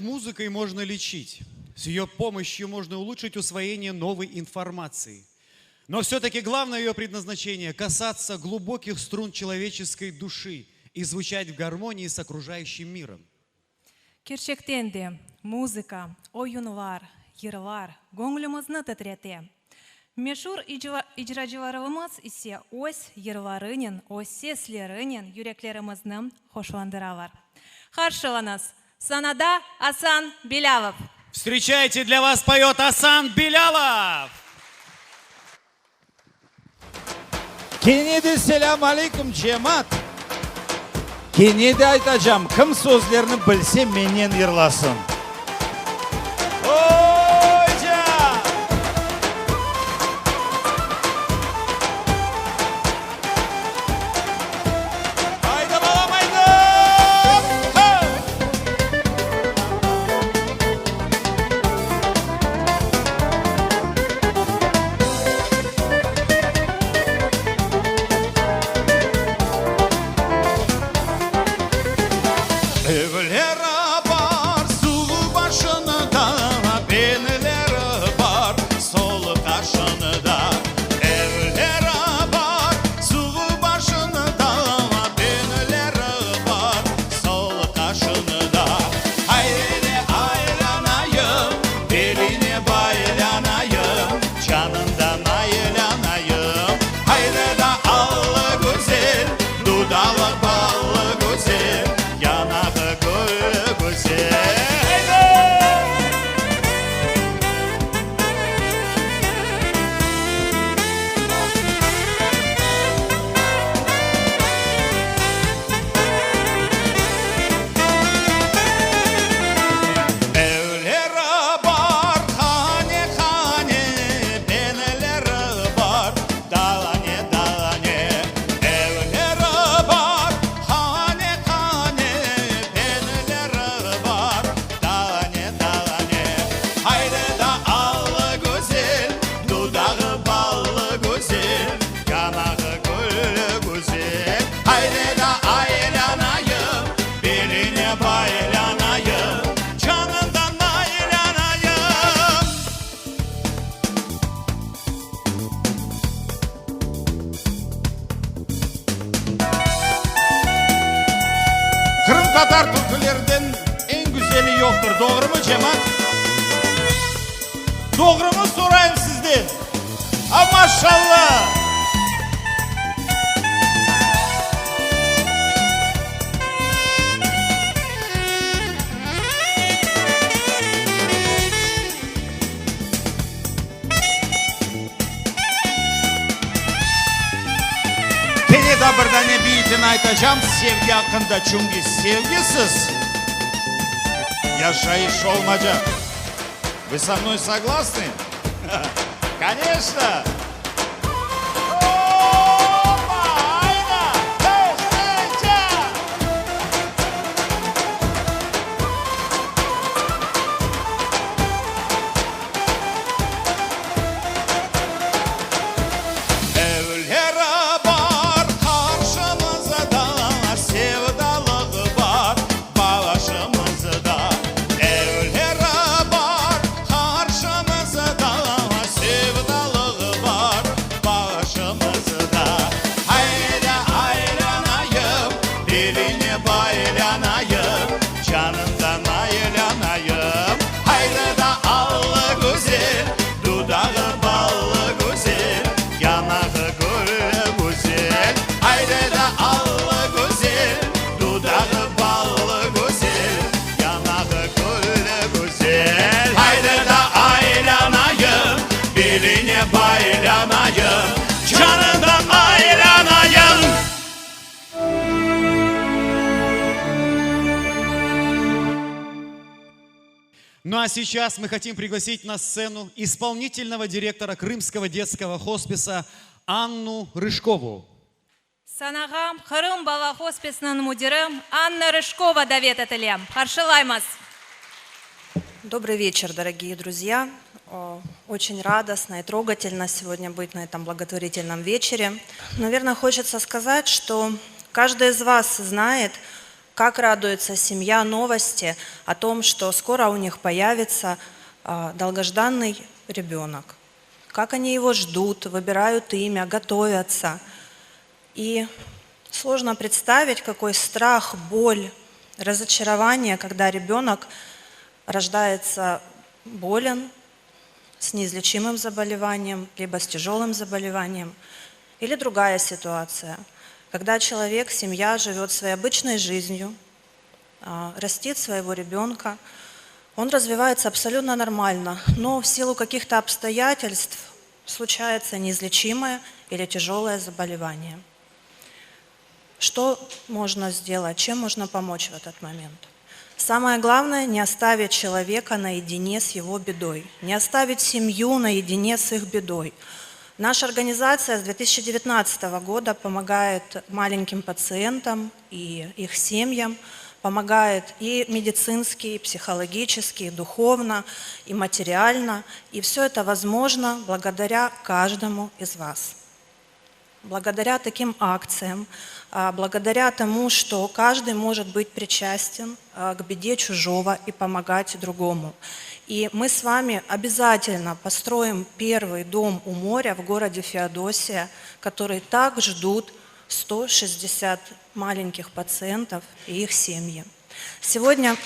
музыкой можно лечить. С ее помощью можно улучшить усвоение новой информации. Но все-таки главное ее предназначение – касаться глубоких струн человеческой души и звучать в гармонии с окружающим миром. Gerçekten de muzika, oyunlar, yırlar gönlümüzni titrete. Meşhur icracılarımız ise öz yırlarının, öz seslerinin yüreklerimizni hoşlandıralar. Karşılanız Sanada Асан Белялов. Встречайте, для вас поет Асан Белялов. Kenedi selam aleyküm cemaat. Kenedi aytacağım, kim sözlerini bilse menен yırlasın. Evlere var sulu başını da, benlere var sol kaşını da. Evlere var sulu başını da, benlere var sol kaşını da. Haydi aylanayım, beline baylanayım, canından aylanayım. Haydi da allı güzel, dudağı ballı güzel, yanağı gül güzel. Evlere var hane hane, benlere var dalane dalane. Evlere var hane hane, benlere var dalane dalane. Haydi da allı güzel, dudağı ballı güzel, yanağı gül güzel. Haydi da aylanayım, beline baylanayım, canından aylanayım. Kırım Tatar türkülerden en güzeli yoktur. Doğru mu cemaat? Doğru mu sorayım sizden? Ha maşallah. Keneda birden ne beytini aytacağım sevgi hakkında, çünkü sevgisiz yaşayış olmayacak. Вы со мной согласны? Конечно! Опа! Айда! Эй, встреча! Evlere var karşımızda, sevdalığı var başımızda. Evlere var karşımızda, sevdalığı var başımızda. Haydi aylanayım, beline baylanayım, canından aylanayım. Haydi da allı güzel, dudağı ballı güzel, yanağı gül güzel. Haydi da allı güzel, dudağı ballı güzel, yanağı gül güzel. Haydi da aylanayım, beline baylanayım, canından aylanayım. Ну а сейчас мы хотим пригласить на сцену исполнительного директора Крымского детского хосписа Анну Рыжкову. Санагам Кырым бала хосписінің мудирі Анна Рыжкова давет етілем. Қаршылаймыз. Добрый вечер, дорогие друзья. Очень радостно и трогательно сегодня быть на этом благотворительном вечере. Наверное, хочется сказать, что каждый из вас знает, как радуется семья новости о том, что скоро у них появится долгожданный ребенок. Как они его ждут, выбирают имя, готовятся. И сложно представить, какой страх, боль, разочарование, когда ребенок рождается болен, с неизлечимым заболеванием, либо с тяжелым заболеванием. Или другая ситуация, когда человек, семья живет своей обычной жизнью, растит своего ребенка, он развивается абсолютно нормально, но в силу каких-то обстоятельств случается неизлечимое или тяжелое заболевание. Что можно сделать, чем можно помочь в этот момент? Самое главное – не оставить человека наедине с его бедой, не оставить семью наедине с их бедой. Наша организация с 2019 года помогает маленьким пациентам и их семьям, помогает и медицински, и психологически, и духовно, и материально. И все это возможно благодаря каждому из вас. Благодаря таким акциям, благодаря тому, что каждый может быть причастен к беде чужого и помогать другому. И мы с вами обязательно построим первый дом у моря в городе Феодосия, который так ждут 160 маленьких пациентов и их семьи. Сегодня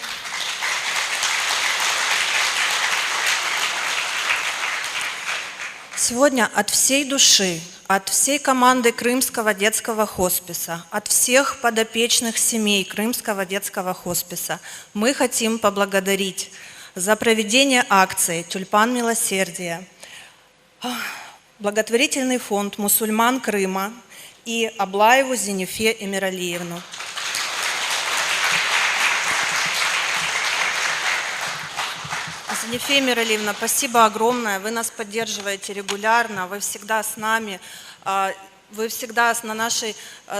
от всей души, от всей команды Крымского детского хосписа, от всех подопечных семей Крымского детского хосписа мы хотим поблагодарить за проведение акции «Тюльпан милосердия», благотворительный фонд мусульман Крыма и Аблаеву Зинефе Эмиралиевну. Зинефе Эмиралиевна, спасибо огромное. Вы нас поддерживаете регулярно, вы всегда с нами. Вы всегда на нашей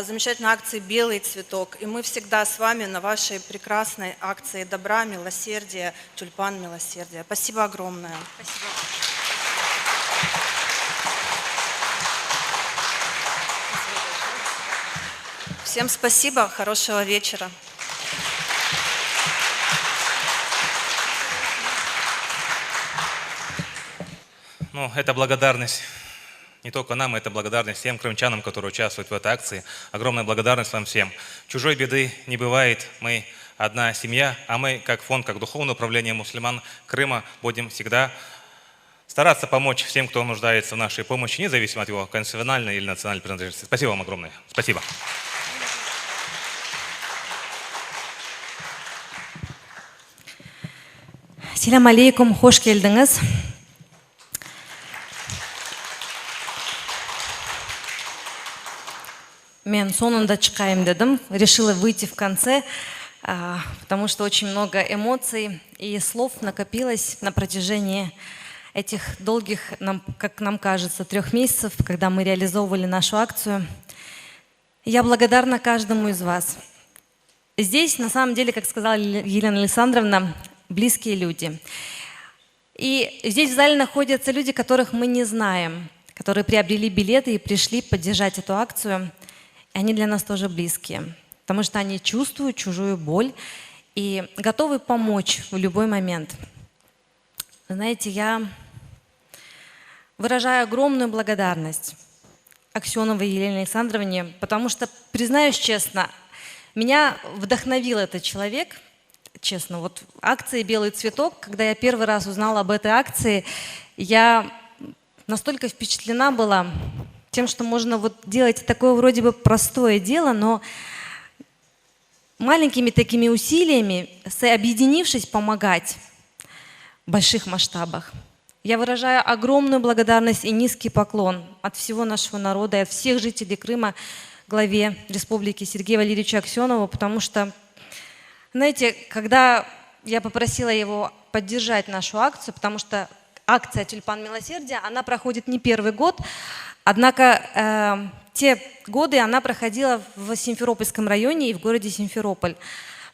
замечательной акции «Белый цветок», и мы всегда с вами на вашей прекрасной акции добра, милосердия, «Тюльпан милосердия». Спасибо огромное. Спасибо. Всем спасибо, хорошего вечера. Ну, это благодарность не только нам, это благодарность всем крымчанам, которые участвуют в этой акции. Огромная благодарность вам всем. Чужой беды не бывает. Мы одна семья, а мы, как фонд, как духовное управление мусульман Крыма, будем всегда стараться помочь всем, кто нуждается в нашей помощи, независимо от его конфессиональной или национальной принадлежности. Спасибо вам огромное. Спасибо. Селям алейкум, хош келдіңіз. Мен сонында чықайым дедім, решила выйти в конце, потому что очень много эмоций и слов накопилось на протяжении этих долгих, как нам кажется, 3 месяцев, когда мы реализовывали нашу акцию. Я благодарна каждому из вас. Здесь, на самом деле, как сказала Елена Александровна, близкие люди. И здесь в зале находятся люди, которых мы не знаем, которые приобрели билеты и пришли поддержать эту акцию. Они для нас тоже близкие, потому что они чувствуют чужую боль и готовы помочь в любой момент. Знаете, я выражаю огромную благодарность Аксеновой Елене Александровне, потому что, признаюсь честно, меня вдохновил этот человек. Честно, вот акции «Белый цветок», когда я первый раз узнала об этой акции, я настолько впечатлена была тем, что можно вот делать такое вроде бы простое дело, но маленькими такими усилиями, объединившись, помогать в больших масштабах. Я выражаю огромную благодарность и низкий поклон от всего нашего народа и от всех жителей Крыма главе республики Сергею Валерьевичу Аксенову, потому что, знаете, когда я попросила его поддержать нашу акцию, потому что акция «Тюльпан милосердия», она проходит не первый год, однако те годы она проходила в Симферопольском районе и в городе Симферополь,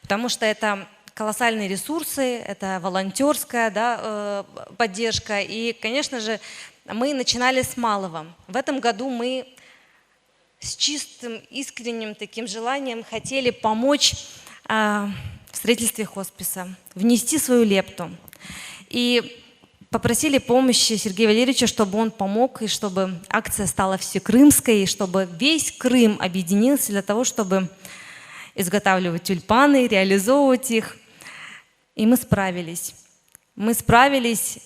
потому что это колоссальные ресурсы, это волонтерская поддержка. И, конечно же, мы начинали с малого. В этом году мы с чистым, искренним таким желанием хотели помочь в строительстве хосписа, внести свою лепту. И попросили помощи Сергея Валерьевича, чтобы он помог, и чтобы акция стала всекрымской, и чтобы весь Крым объединился для того, чтобы изготавливать тюльпаны, реализовывать их. И мы справились. Мы справились.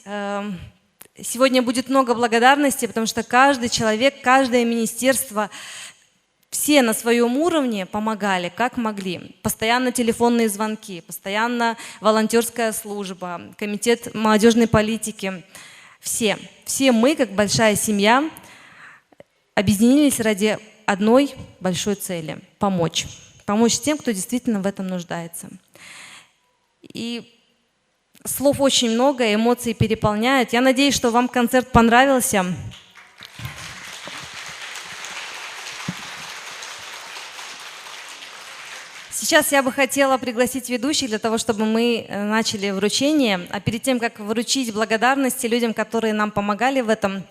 Сегодня будет много благодарности, потому что каждый человек, каждое министерство, все на своем уровне помогали, как могли. Постоянно телефонные звонки, постоянно волонтерская служба, комитет молодежной политики. Все мы, как большая семья, объединились ради одной большой цели – помочь. Помочь тем, кто действительно в этом нуждается. И слов очень много, эмоции переполняют. Я надеюсь, что вам концерт понравился. Сейчас я бы хотела пригласить ведущих для того, чтобы мы начали вручение. А перед тем, как вручить благодарности людям, которые нам помогали в этом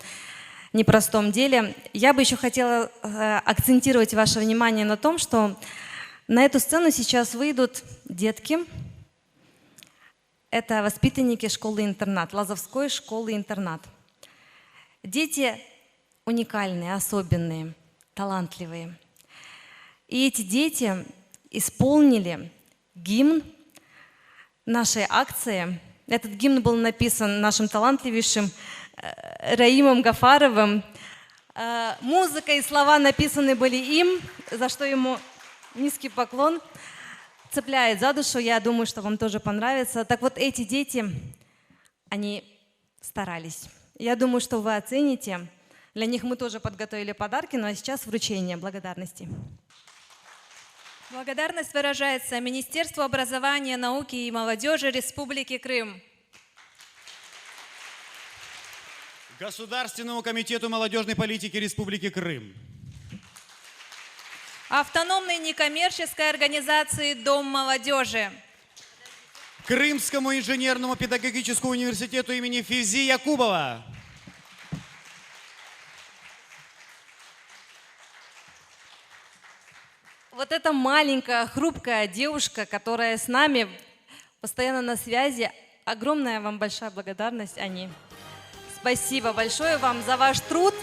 непростом деле, я бы еще хотела акцентировать ваше внимание на том, что на эту сцену сейчас выйдут детки. Это воспитанники школы-интернат, Лазовской школы-интернат. Дети уникальные, особенные, талантливые. И эти дети исполнили гимн нашей акции. Этот гимн был написан нашим талантливейшим Раимом Гафаровым. Музыка и слова написаны были им, за что ему низкий поклон. Цепляет за душу, я думаю, что вам тоже понравится. Так вот, эти дети, они старались. Я думаю, что вы оцените. Для них мы тоже подготовили подарки, ну а сейчас вручение благодарности. Благодарность выражается Министерству образования, науки и молодежи Республики Крым. Государственному комитету молодежной политики Республики Крым. Автономной некоммерческой организации «Дом молодежи». Крымскому инженерному педагогическому университету имени Февзи Якубова. Вот эта маленькая, хрупкая девушка, которая с нами постоянно на связи, огромная вам большая благодарность, Ани. Спасибо большое вам за ваш труд.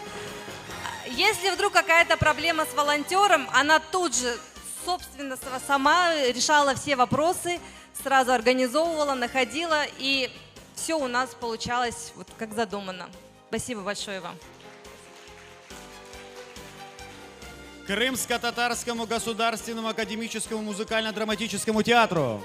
Если вдруг какая-то проблема с волонтером, она тут же, собственно, сама решала все вопросы, сразу организовывала, находила, и все у нас получалось вот как задумано. Спасибо большое вам. Крымско-татарскому государственному академическому музыкально-драматическому театру.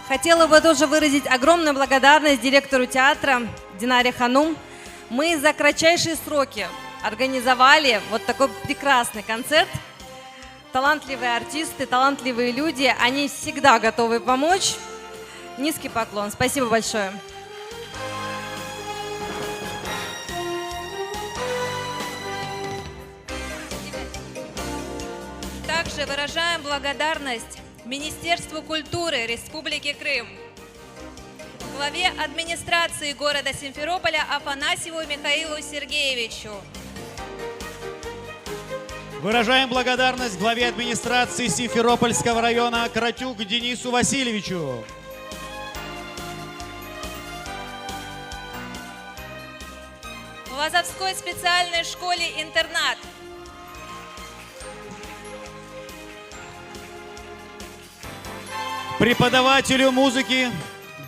Хотела бы тоже выразить огромную благодарность директору театра Динаре Ханум. Мы за кратчайшие сроки организовали вот такой прекрасный концерт. Талантливые артисты, талантливые люди, они всегда готовы помочь. Низкий поклон. Спасибо большое. Также выражаем благодарность Министерству культуры Республики Крым, главе администрации города Симферополя Афанасьеву Михаилу Сергеевичу. Выражаем благодарность главе администрации Симферопольского района Кратюк Денису Васильевичу. Лазовской специальной школе-интернат. Преподавателю музыки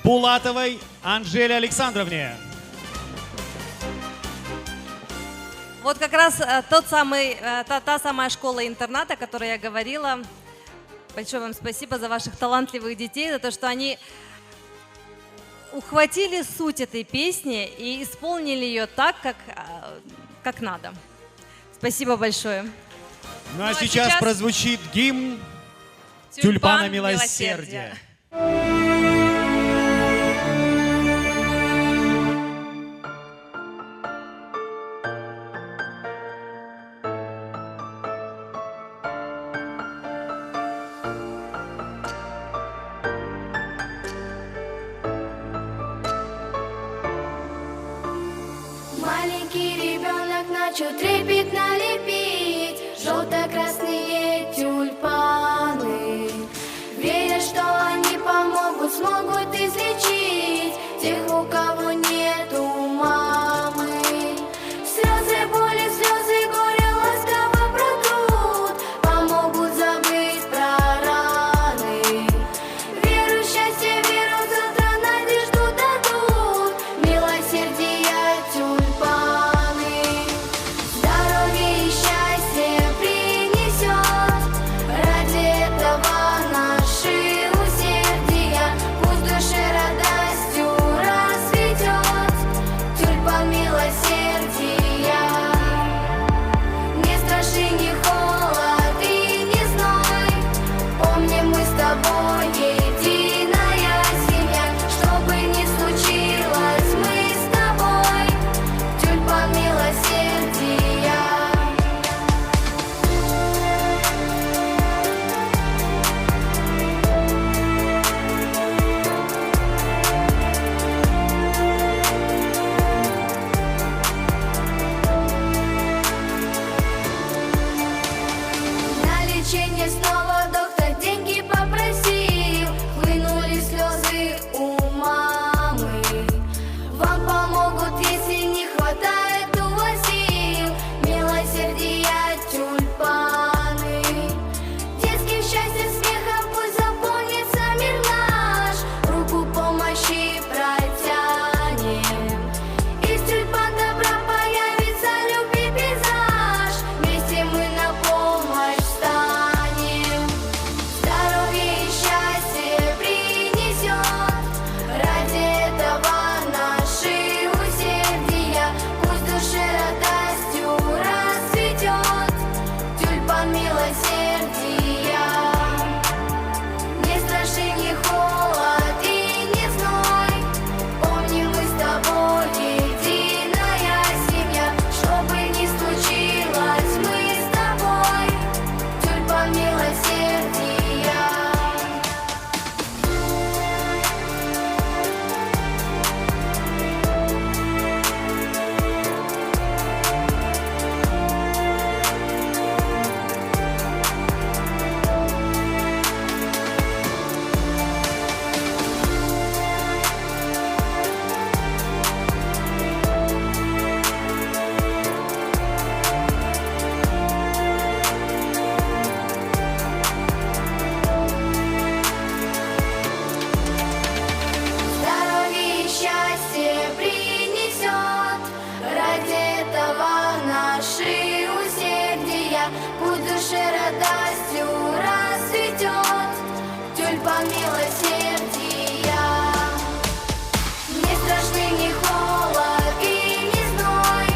Булатовой Анжеле Александровне. Вот как раз та самая школа-интерната, о которой я говорила. Большое вам спасибо за ваших талантливых детей, за то, что они ухватили суть этой песни и исполнили ее так, как надо. Спасибо большое. Ну а сейчас прозвучит гимн «Тюльпана милосердия». Маленький ребенок на хочу трепетно лепить желто-красные тюльпаны, веря, что они помогут, смогут излечить тех, у кого нету мамы. Слезы боли, слезы горя ласково протрут, помогут забыть про раны. Веру, счастье, веру, завтра надежду дадут, милосердия тюльпаны. Здоровье и счастье принесет, ради этого наши усердия. Пусть в душе радостью расцветет тюльпан милосердия. Не страши ни холод и ни зной, помним мы с тобой единая семья. Что бы ни случилось, мы с тобой тюльпан милосердия. На лечение снова доктор деньги попросил, хлынули слезы у мамы. Вам помогут, если не хватает у вас сил, милосердия тюльпаны. Детским счастьем, смехом пусть заполнится мир наш, руку помощи протянем. Из тюльпан добра появится любви пейзаж, вместе мы на помощь встанем. Здоровье и счастье принесет, ради этого наши усердия. Пусть в душе радостью расцветет тюльпан милосердия. Не страши ни холод и ни зной, помним мы с тобой единая семья. Что бы ни случилось, мы с тобой тюльпан милосердия. Здоровье и счастье принесет, ради этого наши усердия. Пусть в душе радостью расцветет тюльпан милосердия. Не страшны ни холод и ни зной,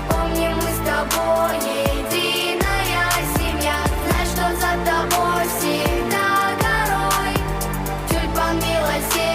помним мы с тобой единая семья. Знай, что за тобой всегда горой тюльпан милосердия.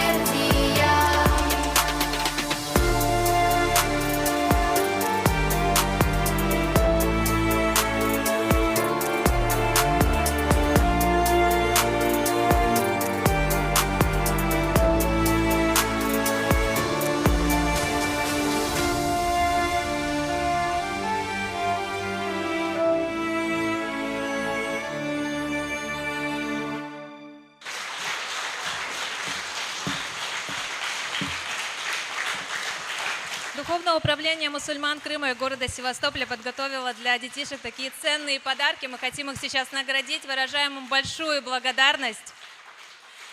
Духовное управление мусульман Крыма и города Севастополя подготовило для детишек такие ценные подарки. Мы хотим их сейчас наградить, выражаем им большую благодарность.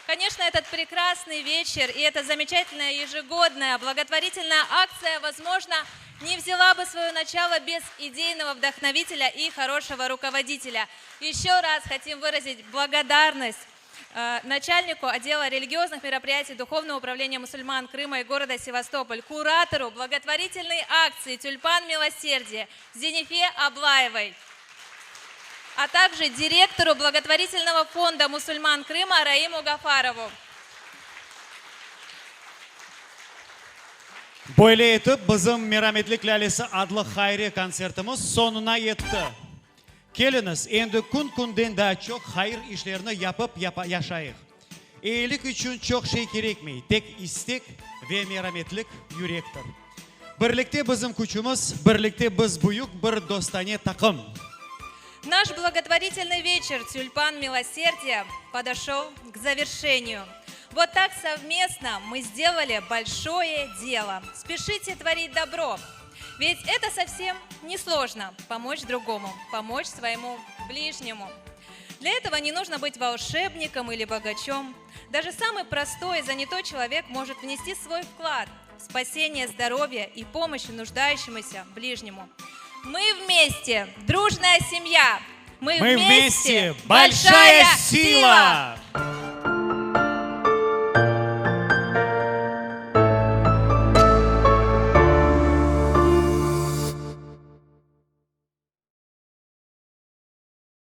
Конечно, этот прекрасный вечер и эта замечательная ежегодная благотворительная акция, возможно, не взяла бы свое начало без идейного вдохновителя и хорошего руководителя. Еще раз хотим выразить благодарность начальнику отдела религиозных мероприятий Духовного управления мусульман Крыма и города Севастополь, куратору благотворительной акции «Тюльпан милосердия» Зенифе Аблаевой, а также директору благотворительного фонда мусульман Крыма Раиму Гафарову. Böyle etip bizim merhametlik lalesi adlı hayri konsertimiz sonuna yetti. Keliniz, endi kun-kundan da çok hayır işlerini yapıp yaşayıq. İyilik için çok şey gerekmeyi, tek istek ve merhametlik yürektir. Бірлікте бізім күчіміз, бірлікте біз бұйық бір достане тақым. Наш благотворительный вечер «Тюльпан милосердия» подошел к завершению. Вот так совместно мы сделали большое дело. Спешите творить добро. Ведь это совсем несложно – помочь другому, помочь своему ближнему. Для этого не нужно быть волшебником или богачом. Даже самый простой и занятой человек может внести свой вклад в спасение здоровья и помощь нуждающемуся ближнему. Мы вместе – дружная семья. Мы вместе – большая сила!